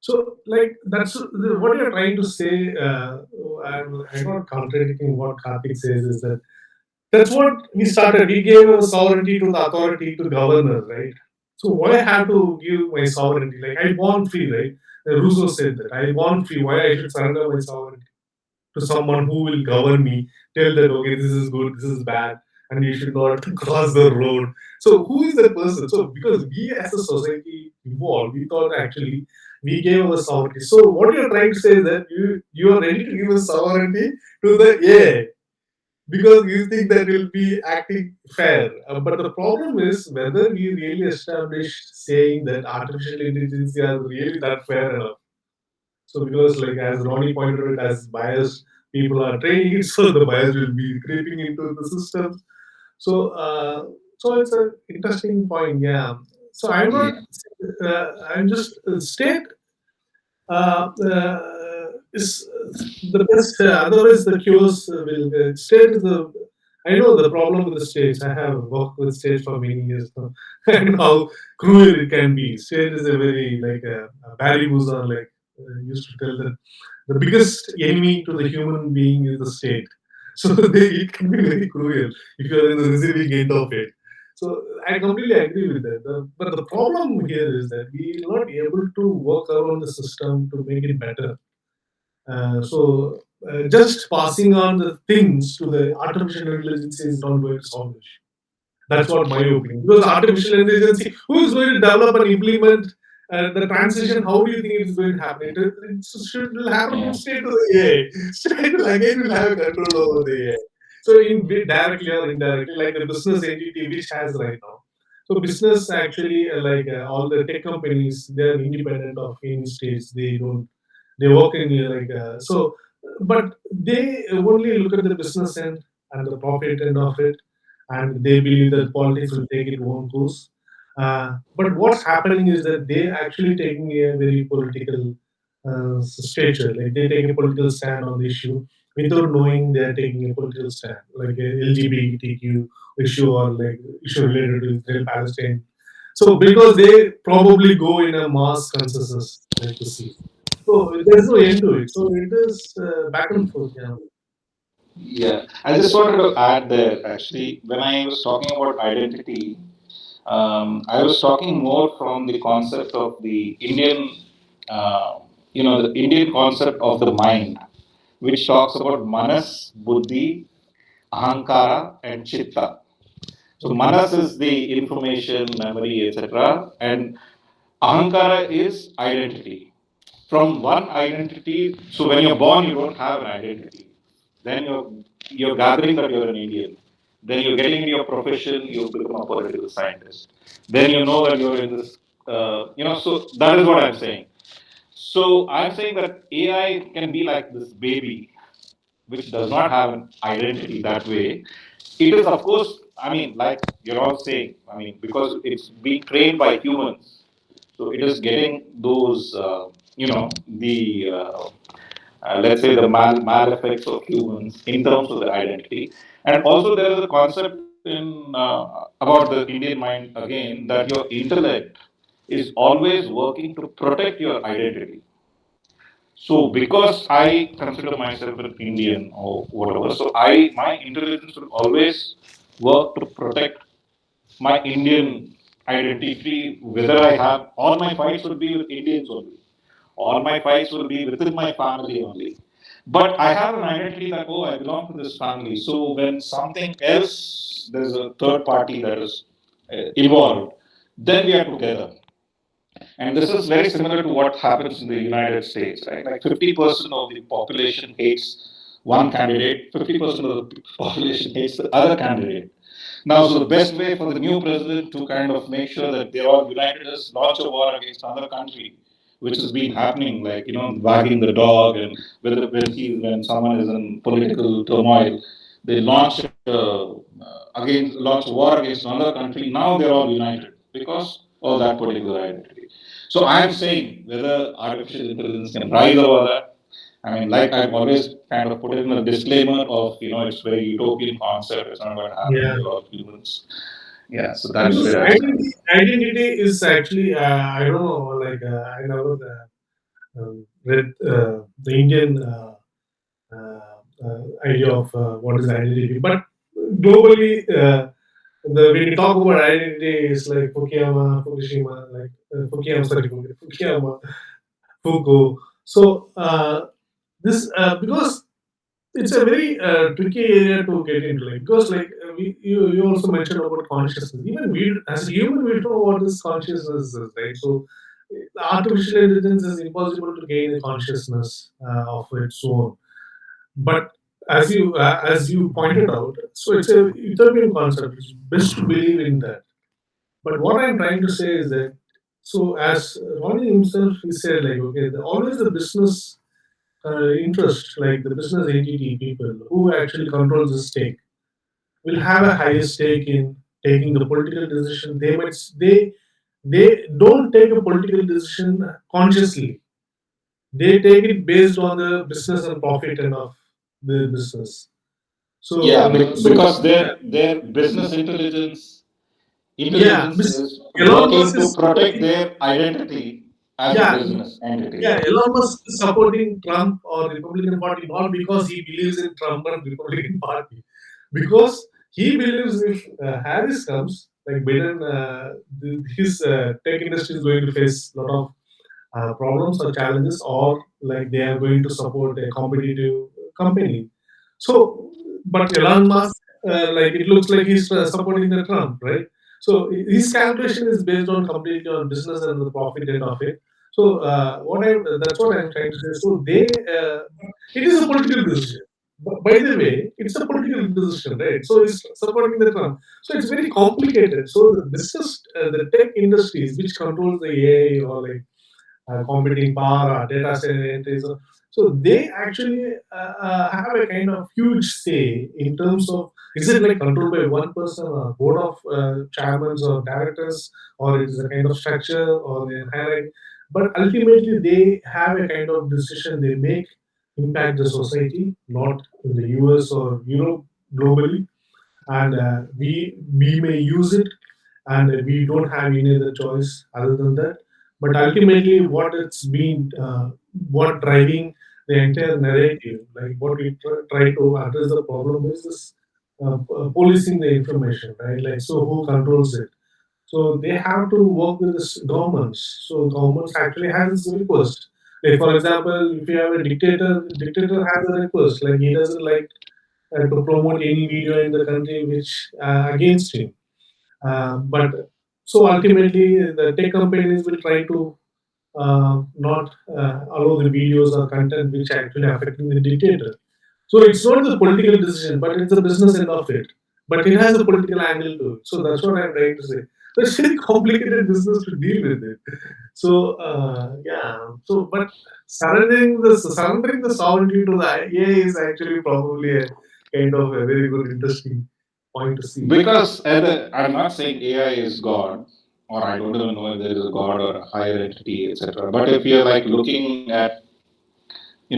S4: So, like that's what you're trying to say. I'm not contradicting what Karthik says. Is that that's what we started. We gave our sovereignty to the authority to govern us, right? So why I have to give my sovereignty? Like I born free, right? Rousseau said that I born free. Why I should surrender my sovereignty to someone who will govern me? Tell that okay, this is good, this is bad, and you should not cross the road. So who is that person? So because we as a society evolved, we thought actually we gave our sovereignty. So what you're trying to say is that you are ready to give a sovereignty to the AI because you think that will be acting fair. But the problem is whether we really establish saying that artificial intelligence is really that fair enough. So because like as Ronnie pointed out, as biased people are training it, so the bias will be creeping into the systems. So so it's an interesting point. Yeah. So I'm
S1: Yeah.
S4: not. I'm just state is the best. Otherwise, the cures will state is the I know the problem with the states. I have worked with states for many years now. I know how cruel it can be. State is a very like Barry Boozer like used to tell that the biggest enemy to the human being is the state. So it can be very cruel if you are in the receiving end of it. So I completely agree with that. But the problem here is that we are not able to work around the system to make it better. Just passing on the things to the artificial intelligence is not going to solve the issue. That's what my opinion. Because artificial intelligence, who is going to develop and implement the transition? How do you think it is going to happen? It should will happen straight to the AI. Straight will again will have control over the AI. So directly or indirectly, like the business entity which has right now. So business actually all the tech companies, they are independent of any states. They don't. They work in but they only look at the business end and the profit end of it, and they believe that politics will take its own course. But what's happening is that they actually taking a very political stature, like they take a political stand on the issue without knowing they are taking a political stand, like a LGBTQ issue or like issue related to Israel Palestine. So because they probably go in a mass consensus, like to see. So there's no end to it. So it is back and forth. Yeah.
S1: Yeah, I just wanted to add there actually, when I was talking about identity, I was talking more from the concept of the Indian, the Indian concept of the mind, which talks about manas, buddhi, ahankara, and chitta. So manas is the information, memory, etc., and ahankara is identity. From one identity, so when you're born, you don't have an identity. Then you're gathering that you're an Indian. Then you're getting into your profession, you become a political scientist. Then you know that you're in this, so that is what I'm saying. So I'm saying that AI can be like this baby, which does not have an identity that way. It is, of course, I mean, like you're all saying, I mean, because it's being trained by humans. So it is getting those, let's say the mal effects of humans in terms of the identity. And also there is a concept in about the Indian mind again that your intellect is always working to protect your identity. So because I consider myself an Indian or whatever, so my intelligence will always work to protect my Indian identity, whether I have all my fights will be with Indians only. All my fights will be within my family only. But I have an identity that, oh, I belong to this family. So when something else, there's a third party that is involved, then we are together. And this is very similar to what happens in the United States, right? Like 50% of the population hates one candidate, 50% of the population hates the other candidate. Now, so the best way for the new president to kind of make sure that they're all united is launch a war against another country, which has been happening, like wagging the dog, and whether when someone is in political turmoil, they launch a war against another country. Now they're all united because of that particular identity. So I'm saying whether artificial intelligence can rise over that. I mean, like I've always kind of put it in a disclaimer of, it's very utopian concept. It's not going to happen.
S4: Yeah.
S1: We're all humans. Yeah, so that's
S4: Because
S1: where I stand.
S4: identity is actually I don't know, like I never read the Indian idea of what is identity, but globally when you talk about identity, it's like Fukuyama, Fukushima, like Fukuyama, Foucault. So this because it's a very tricky area to get into, like because you also mentioned about consciousness. Even we as a human we don't know what this consciousness is, right? So artificial intelligence is impossible to gain a consciousness of its own. But as you pointed out, so it's a utopian concept. It's best to believe in that. But what I'm trying to say is that, so as Ronnie himself he said, like okay, always the business interest, like the business entity people who actually controls the stake, will have a higher stake in taking the political decision. They don't take a political decision consciously. They take it based on the business and profit and of the business. So
S1: Yeah,
S4: so
S1: because their business
S4: yeah,
S1: intelligence is
S4: Elon Musk
S1: working to
S4: is
S1: protect
S4: supporting.
S1: their identity as a
S4: Yeah,
S1: business entity.
S4: yeah, Elon Musk is supporting Trump or Republican Party not because he believes in Trump and Republican Party, because he believes if Harris comes, like Biden, his tech industry is going to face a lot of problems or challenges, or like they are going to support a competitive company. So, but Elon Musk, like it looks like he's supporting the Trump, right? So his calculation is based on completely on business and the profit end of it. So what I that's what I'm trying to say. So it is a political decision. By the way, it's a political decision, right? So he's supporting the Trump. So it's very complicated. So the business, the tech industries which controls the AI or like computing power or data centers. So they actually have a kind of huge say in terms of, is it like controlled by one person or board of chairmen or directors, or it is a kind of structure or they hierarchy. But ultimately they have a kind of decision they make impact the society, not in the US or Europe, globally. And we may use it, and we don't have any other choice other than that. But ultimately, what it's been, what driving the entire narrative, like what we try to address the problem is this policing the information, right? Like, so who controls it? So they have to work with the governments. So governments actually has this request. Like for example, if you have a dictator has a request. Like he doesn't like to promote any video in the country which against him. But so ultimately, the tech companies will try to not allow the videos or content which actually affecting the dictator. So it's not the political decision, but it's the business end of it. But it has a political angle to it. So that's what I'm trying to say. So it's very complicated business to deal with it. So yeah. So but surrendering the sovereignty to the AI is actually probably a kind of a very good interesting point to see.
S1: Because I'm not saying AI is God, or I don't even know if there is a God or a higher entity, etc. But if you're like looking at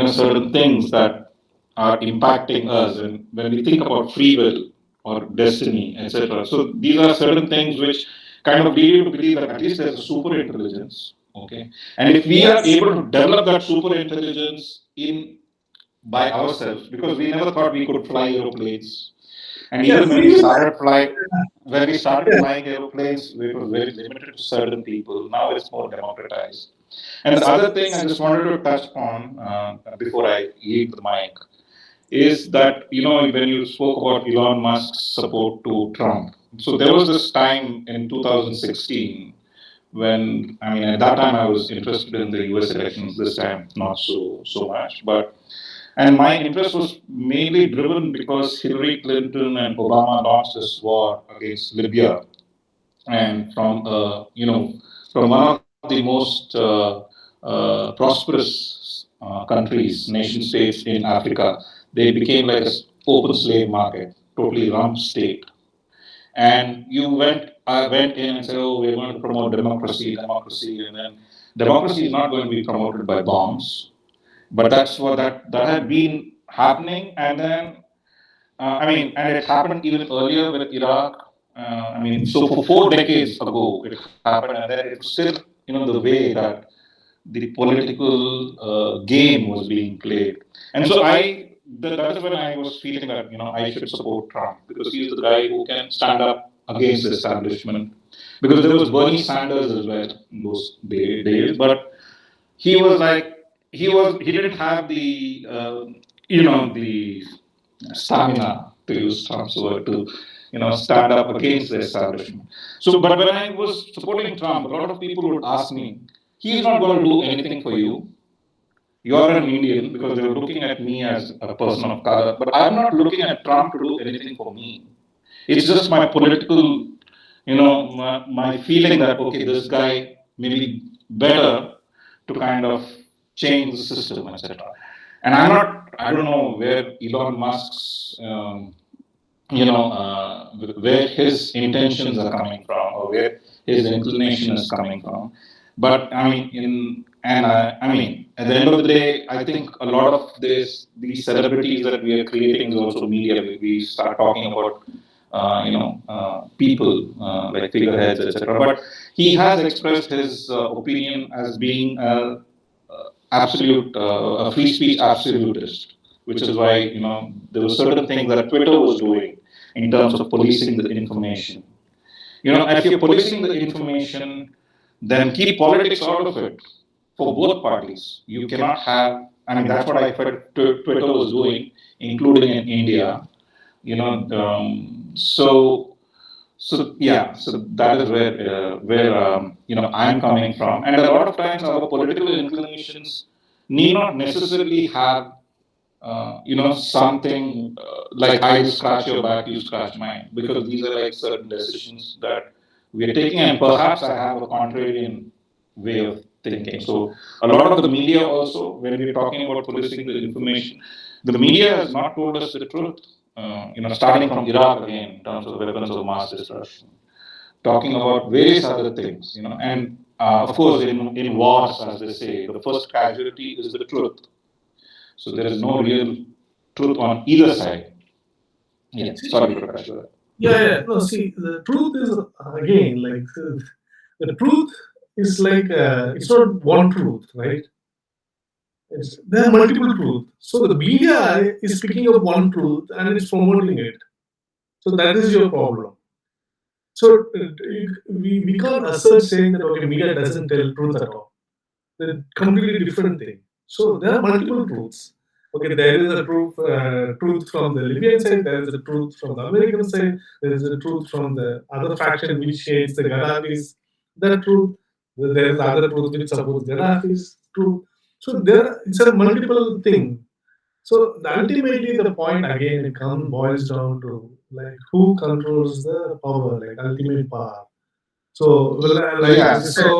S1: certain things that are impacting us, and when we think about free will or destiny, etc. So these are certain things which kind of lead you to believe that at least there's a super intelligence. Okay, and if we are able to develop that super intelligence in by ourselves, because we never thought we could fly aeroplanes, and
S4: Yeah,
S1: even when
S4: free
S1: we
S4: will.
S1: started flying, when we started flying aeroplanes, it was very limited to certain people. Now it's more democratized. And the other thing I just wanted to touch upon before I yield the mic is that when you spoke about Elon Musk's support to Trump, so there was this time in 2016 when, I mean, at that time I was interested in the U.S. elections. This time not so much, but and my interest was mainly driven because Hillary Clinton and Obama launched this war against Libya, and from one of the most prosperous countries, nation states in Africa, they became like a open slave market, totally rump state. And I went in and said, "Oh, we're going to promote democracy," and then democracy is not going to be promoted by bombs, but that's what that had been happening. And then I mean, and it happened even earlier with Iraq. I mean, so for 4 decades ago, it happened, and then it was still, the way that the political game was being played. And so that is when I was feeling that, I should support Trump because he's the guy who can stand up against the establishment. Because there was Bernie Sanders as well in those days, but he was like, he didn't have the stamina, to use Trump's word, to stand up against the establishment. So, but when I was supporting Trump, a lot of people would ask me, "He's not going to do anything for you. You're an Indian," because they were looking at me as a person of color. But I'm not looking at Trump to do anything for me. It's just my political, my feeling that okay, this guy may be better to kind of change the system, etc. And I don't know where Elon Musk's, where his intentions are coming from or where his inclination is coming from. But I mean, And I mean, at the end of the day, I think a lot of these celebrities that we are creating is also media. We start talking about people like figureheads, etc. But he has expressed his opinion as being absolute a free speech absolutist, which is why there were certain things that Twitter was doing in terms of policing the information. If you're policing the information, then keep politics out of it for both parties. You cannot have. I mean, that's what I felt Twitter was doing, including in India. So yeah, so that is where I'm coming from, and a lot of times our political inclinations need not necessarily have something like I will scratch your back, you scratch mine, because these are like certain decisions that we are taking, and perhaps I have a contrarian way of thinking. So a lot of the media also, when we're talking about policing the information, the media has not told us the truth. Starting from Iraq again, in terms of weapons of mass destruction, talking about various other things, and of course, in wars, as they say, the first casualty is the truth. So there is no real truth on either side. Yeah, sorry, Prakash. Go ahead.
S4: Yeah. No, see, the truth is again like the truth is like it's not one truth, right? There are multiple truths. So the media is speaking of one truth and it's promoting it. So that is your problem. So we can't assert saying that okay, media doesn't tell truth at all. They're completely different thing. So there are multiple truths. Okay, there is a truth from the Libyan side, there is a truth from the American side, there is a truth from the other faction which hates the Gaddafis. That truth. There is other truth which supports Gaddafi's truth. So there, it's a multiple thing. So ultimately, the point again it comes boils down to like who controls the power, like ultimate power. So like
S1: Yeah,
S4: as you said,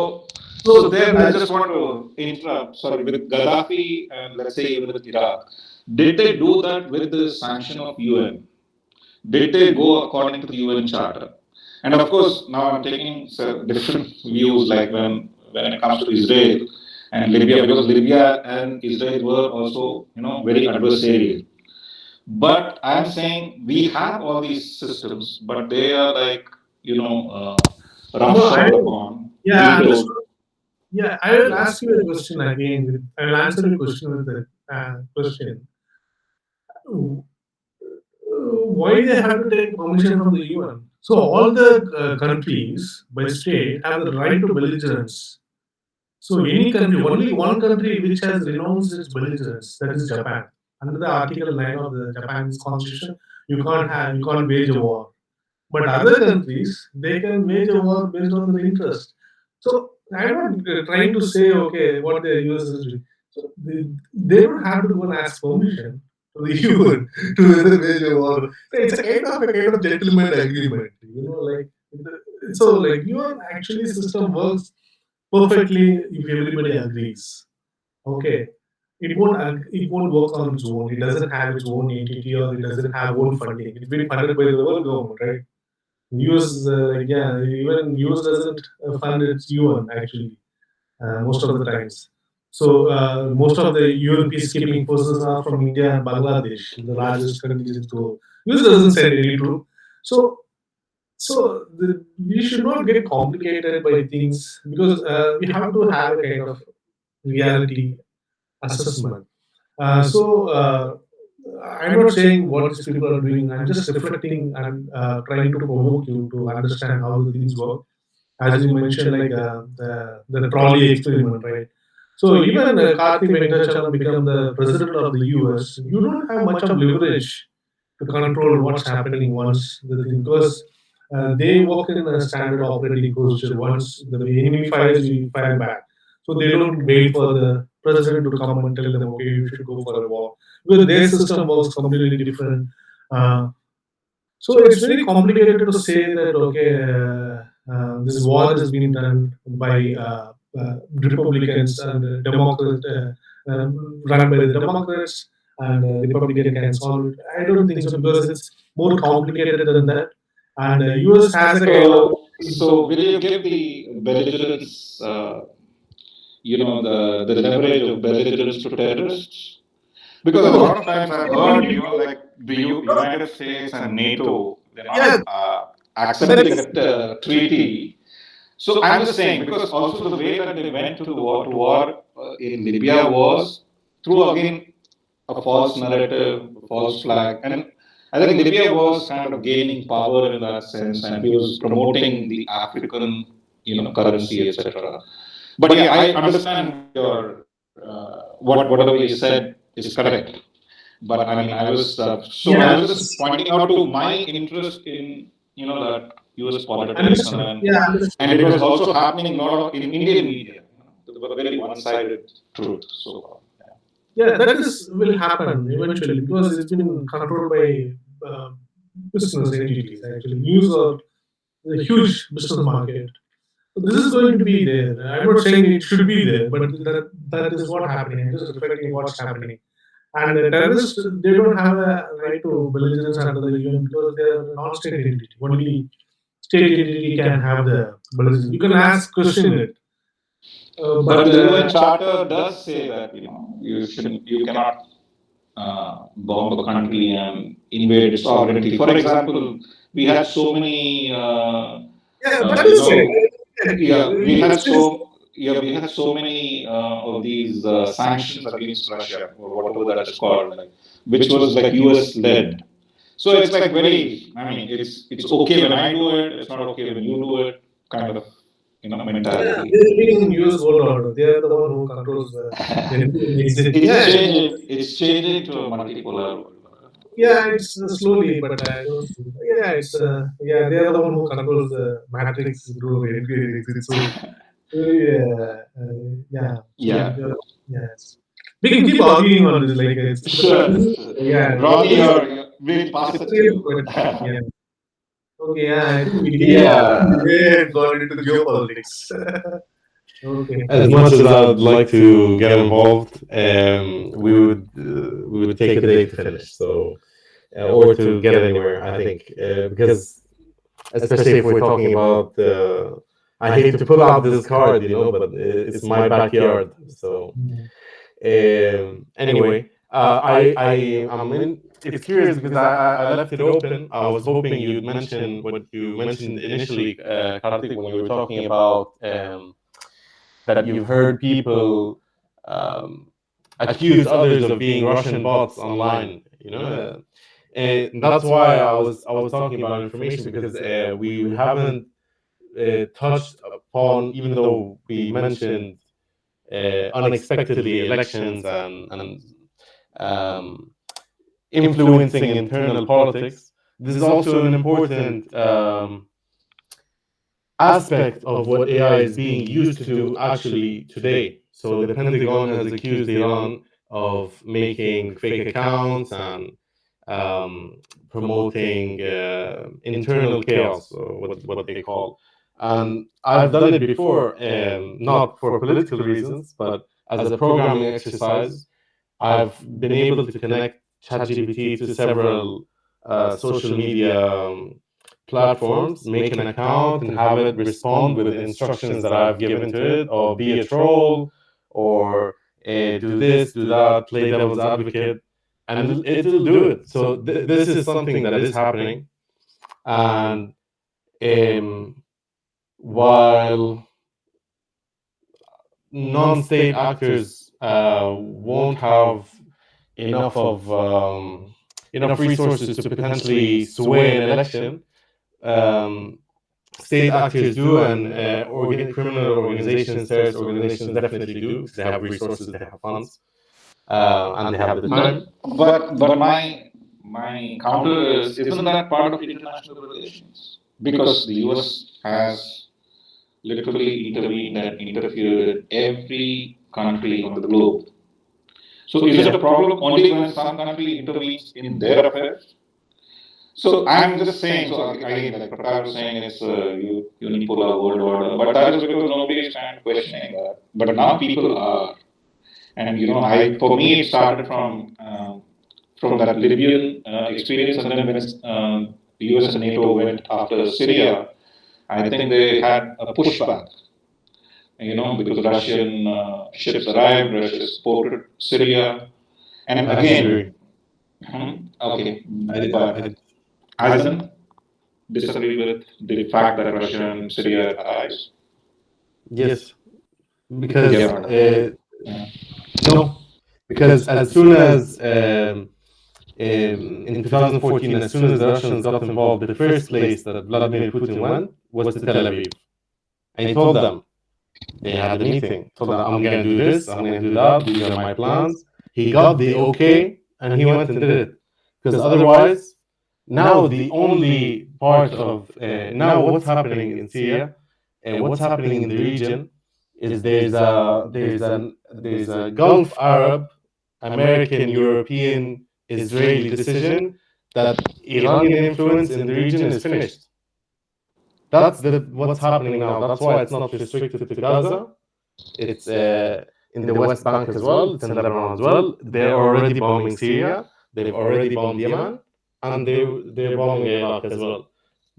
S1: so there I just want to interrupt. Sorry, with Gaddafi and let's say even with Iraq, did they do that with the sanction of UN? Did they go according to the UN Charter? And of course, now I'm taking different views, like when it comes to Israel and Libya, because Libya and Israel were also very adversarial. But I'm saying we have all these systems, but they are like you know
S4: no,
S1: roughshod upon,
S4: yeah,
S1: vetoed.
S4: understood. Yeah, I will ask you a question again. I will answer your question with the question. Why they have to take permission from the UN? So all the countries by state have the right to belligerence. So any country, only one country which has renounced its belligerence, that is Japan. Under the Article 9 of the Japanese constitution, you can't wage a war. But other countries, they can wage a war based on their interest. So I'm not trying to say, okay, what the US is doing. So they don't have to go and ask permission to the UN to whether wage a war. So it's a kind of gentleman agreement, like so like UN actually system works perfectly if everybody agrees. Okay, it won't work on its own. It doesn't have its own entity or it doesn't have own funding. It's been funded by the world government, right? US is like yeah, even US doesn't fund its UN actually most of the times. So most of the UN peacekeeping forces are from India and Bangladesh, the largest contingents go. US doesn't send any troop. So we should not get complicated by things because we have to have a kind of reality assessment. So I'm not saying what these people are doing. I'm just reflecting and trying to provoke you to understand how the things work. As you mentioned, like the trolley experiment, right? So even Karthi Venkatachalam become the president of the US, you don't have much of leverage to control what's happening once the thing because they work in a standard operating procedure. Once the enemy fires, you fire back. So they don't wait for the president to come and tell them, okay, you should go for a war. Because their system works completely different. Uh, so it's very complicated to say that okay, this war has been done by Republicans and Democrats, run by the Democrats, and Republican can solve it. I don't think so because it's more complicated than that. And US has a kind of
S1: So will you give the belligerence the leverage of belligerents to terrorists? Because a lot of times I've heard, like the United States and NATO, they're
S4: Yeah,
S1: not accepting that treaty. So I'm just saying, because also the way that they went to the war in Libya was through again a false narrative, a false flag, and I think Libya was kind of gaining power in that sense, and he was promoting the African, currency, etc. But yeah, I understand your whatever you said is correct. But I mean, I was
S4: yeah,
S1: just pointing out to my interest in that U.S. politics,
S4: understood. Yeah, understood.
S1: and it was also happening a lot of in Indian media, the very one-sided truth. So
S4: Yeah, that is will happen eventually because it's been controlled by uh, business entities. Actually, news are a huge business market. So this is going to be there. I'm not saying it should be there, but that is what happening. I'm just reflecting what's happening. And the terrorists, they don't have a right to belligerence under the UN because they are a non-state entity. Only state entity can have the belligerence. You can ask question it,
S1: but
S4: but
S1: the UN Charter does say that you cannot bomb a country and invade its sovereignty. For example, we had so many,
S4: yeah,
S1: uh,
S4: that
S1: you
S4: is right.
S1: know, yeah, we
S4: US
S1: had
S4: is
S1: we had so many of these sanctions against Russia or whatever that is called, like, which was like US led. So it's like very, I mean, it's okay when I do it, it's not okay when you do it, kind of
S4: yeah,
S1: mentality.
S4: they're living in US world order. They are the one who controls the entry and exit. Yeah,
S1: It's changing to a multipolar world.
S4: yeah, it's slowly, but I don't see. Yeah, it's yeah, they are the one who controls the matrix through entry and exit. So yeah, so
S1: Yeah.
S4: yeah, we can keep arguing on this. Like
S1: Sure.
S4: yeah,
S1: Rocky,
S4: this is
S1: we'll pass it
S4: a
S1: to
S4: real
S1: you.
S4: question. Yeah. Okay, yeah, I think we
S1: Yeah.
S4: did gone into geopolitics. Okay.
S3: As much as I'd like to get involved, we would take a day to finish. So, or to get anywhere, I think, because especially if we're talking about, I hate to pull out this card, but it's my backyard. So, anyway, I'm in. It's curious because I left it open. I was hoping you'd mention what you mentioned initially, Karthik, when you were talking about. That you've heard people um, accuse others of being Russian bots online. And that's why I was talking about information because we haven't touched upon, even though we mentioned unexpectedly elections and um, influencing internal politics. This is also an important aspect of what AI is being used to do actually today. So the Pentagon has accused Iran of making fake accounts and um, promoting internal chaos, or what they call. And I've done it before, not for political reasons, but as a programming exercise. I've been able to connect ChatGPT to several social media platforms, make an account, and have it respond with instructions that I've given to it, or be a troll, or do this, do that, play devil's advocate, and it'll do it. So this is something that is happening, and um, while non-state actors won't have enough of enough resources to potentially sway an election. Um, State actors do, and criminal organizations, terrorist organizations definitely do because they have resources, they have funds, and they have the time.
S1: But my counter is, isn't that part of international relations? Because the US has literally intervened and interfered in every country on the globe. So is it a problem only when some country intervenes in their affairs? So I'm just saying. So again, like Prakash was saying, it's a unipolar world order, but that is because nobody is kind of questioning that. But now people are, and I for me it started from that Libyan experience, and then when the US and NATO went after Syria, I think they had a pushback. because Russian ships arrived, Russia supported Syria, and
S3: I
S1: again,
S3: disagree.
S1: okay,
S3: I
S1: but as in disagree with the fact that Russia and Syria are allies.
S3: Yes, because
S1: Yeah. Yeah.
S3: no, because as soon as in 2014, as soon as the Russians got involved, the first place that Vladimir Putin went was to Tel Aviv, and he told them, they had a meeting, told them, I'm going to do this, I'm going to do that, these are my plans. He got the okay, and he went and did it. Because otherwise, now the only part of now what's happening in Syria, what's happening in the region, is there's a Gulf Arab, American, European, Israeli decision that Iranian influence in the region is finished. That's what's happening now. That's why it's not restricted to Gaza. It's in the West Bank as well. It's in Lebanon as well. They're already bombing Syria. They've already bombed Yemen, and they're bombing Iraq as well.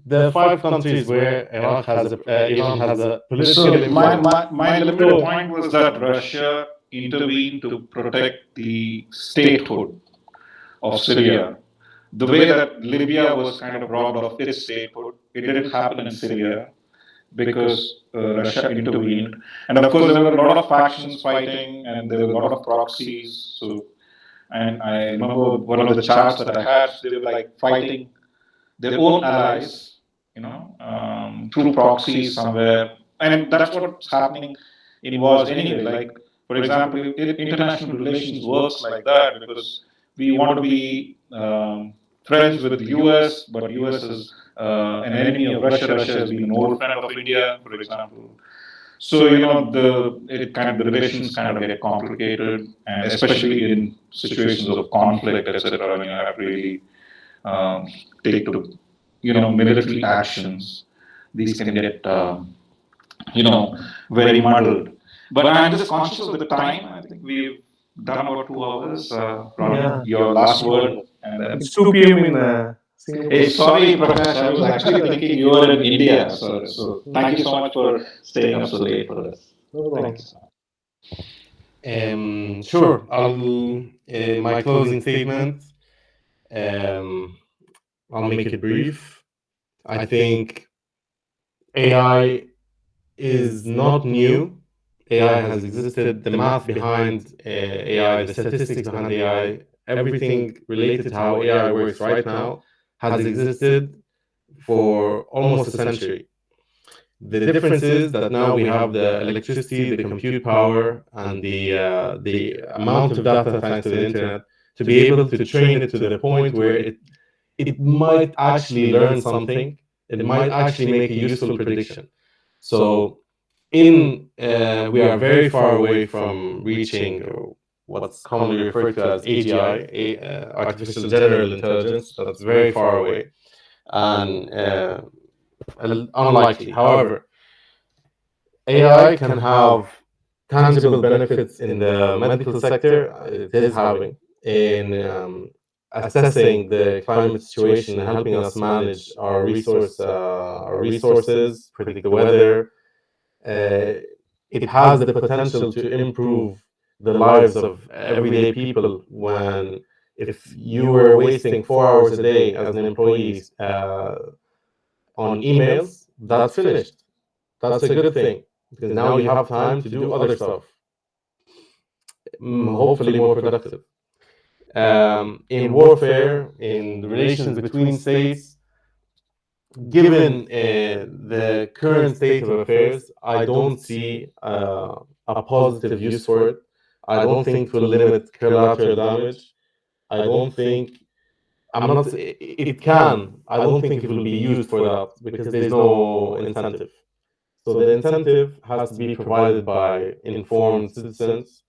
S3: The five countries where Iran has a political
S1: So
S3: influence.
S1: my limited point was that Russia intervened to protect the statehood of Syria. The way that Libya was kind of robbed of its statehood, it didn't happen in Syria because Russia intervened. And of course, there were a lot of factions fighting, and there were a lot of proxies. So, and I remember one of the charts that I had, they were like fighting their own allies, through proxies somewhere. And that's what's happening in wars anyway. Like, for example, international relations works like that because we want to be friends with the US, but US is an enemy of Russia. Russia has been an old friend of India, for example. So the relations kind of get complicated, and especially in situations of conflict, etc. When you have to really take to military actions, these can get you know very muddled. But I'm just conscious of the time. I think we've done about 2 hours.
S3: Yeah.
S1: Ron, your last word, and then
S3: It's 2 p.m. in Singapore.
S1: hey, sorry, Prakash, I was actually thinking you were in India. So thank you so much for staying up so late for this. Thank you so much.
S3: Sure. My closing statement. Um, I'll make it brief. I think AI is not new. AI has existed. The math behind AI, the statistics behind AI, everything related to how AI works right now has existed for almost a century. The difference is that now we have the electricity, the compute power, and the amount of data thanks to the internet to be able to train it to the point where it might actually learn something. It might actually make a useful prediction. So we are very far away from reaching what's commonly referred to as AGI, artificial general intelligence. That's very far away and unlikely. However, AI can have tangible benefits in the medical sector. It is having in assessing the climate situation and helping us manage our resources, predict the weather. It has the potential to improve the lives of everyday people. When if you were wasting 4 hours a day as an employee on emails, that's finished. That's a good thing because now you have time to do other stuff, hopefully more productive. In warfare, in the relations between states, given the current state of affairs, I don't see a positive use for it. I don't think it will limit collateral damage. I don't think I'm not. It can. I don't think it will be used for that because there's no incentive. So the incentive has to be provided by informed citizens,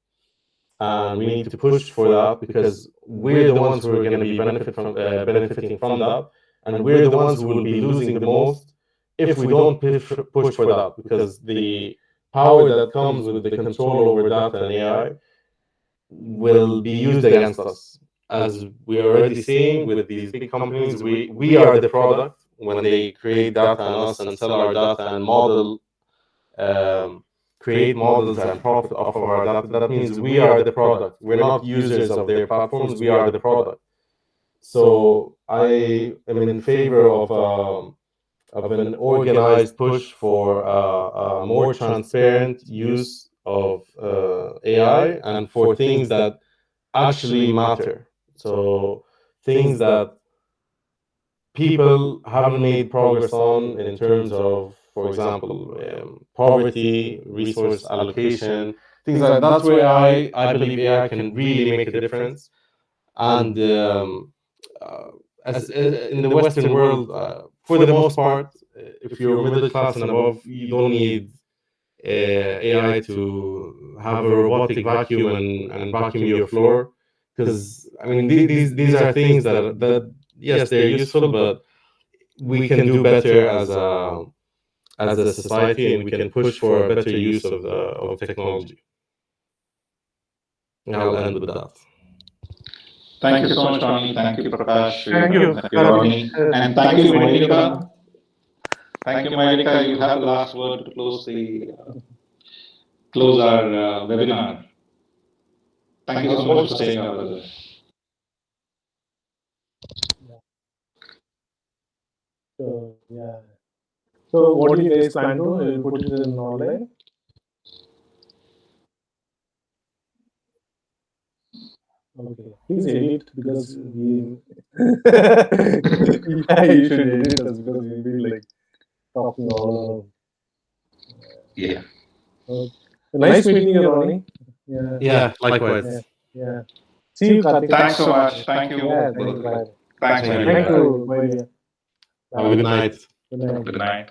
S3: and we need to push for that because we're the ones who are going to be benefiting from that, and we're the ones who will be losing the most if we don't push for that, because the power that comes with the control over data and AI will be used against us. As we're already seeing with these big companies, we are the product when they create data on us and sell our data and model create models and profit off of our data, that means we are the product. We're not users of their platforms. We are the product. So I am in favor of an organized push for a more transparent use of AI and for things that actually matter. So things that people haven't made progress on in terms of, for example, poverty, resource allocation, things like that. That's where I believe AI can really make a difference. And as in the Western world, for the most part, if you're middle class and above, you don't need AI to have a robotic vacuum and vacuum your floor. Because I mean, these are things that yes, they're useful, but we can do better as a society, and we can push for a better use of the of technology. I'll end with that.
S1: Thank you so much, Ronnie. Thank you, Prakash.
S4: Thank you.
S1: Thank you, Ronnie. And thank you, Mayrika. Thank you, Mayrika. You have the last word to close our webinar. Thank you so much for staying up with us.
S2: So yeah. So what do you guys plan to? You'll put it in online. Okay. Please edit because we. Yeah, you should edit us because we'll be like talking all around.
S1: Yeah.
S2: Okay. Nice meeting you, Ronnie. Yeah.
S3: Yeah, likewise.
S2: Yeah. Yeah. See you, Karthik.
S1: Thanks so much. Thank you.
S2: Yeah, thank you. Bye.
S1: Thanks,
S3: Thank you.
S2: Thank
S1: Mayrika.
S2: you, Maria.
S3: Have a good night.
S2: Good night.
S1: Good night.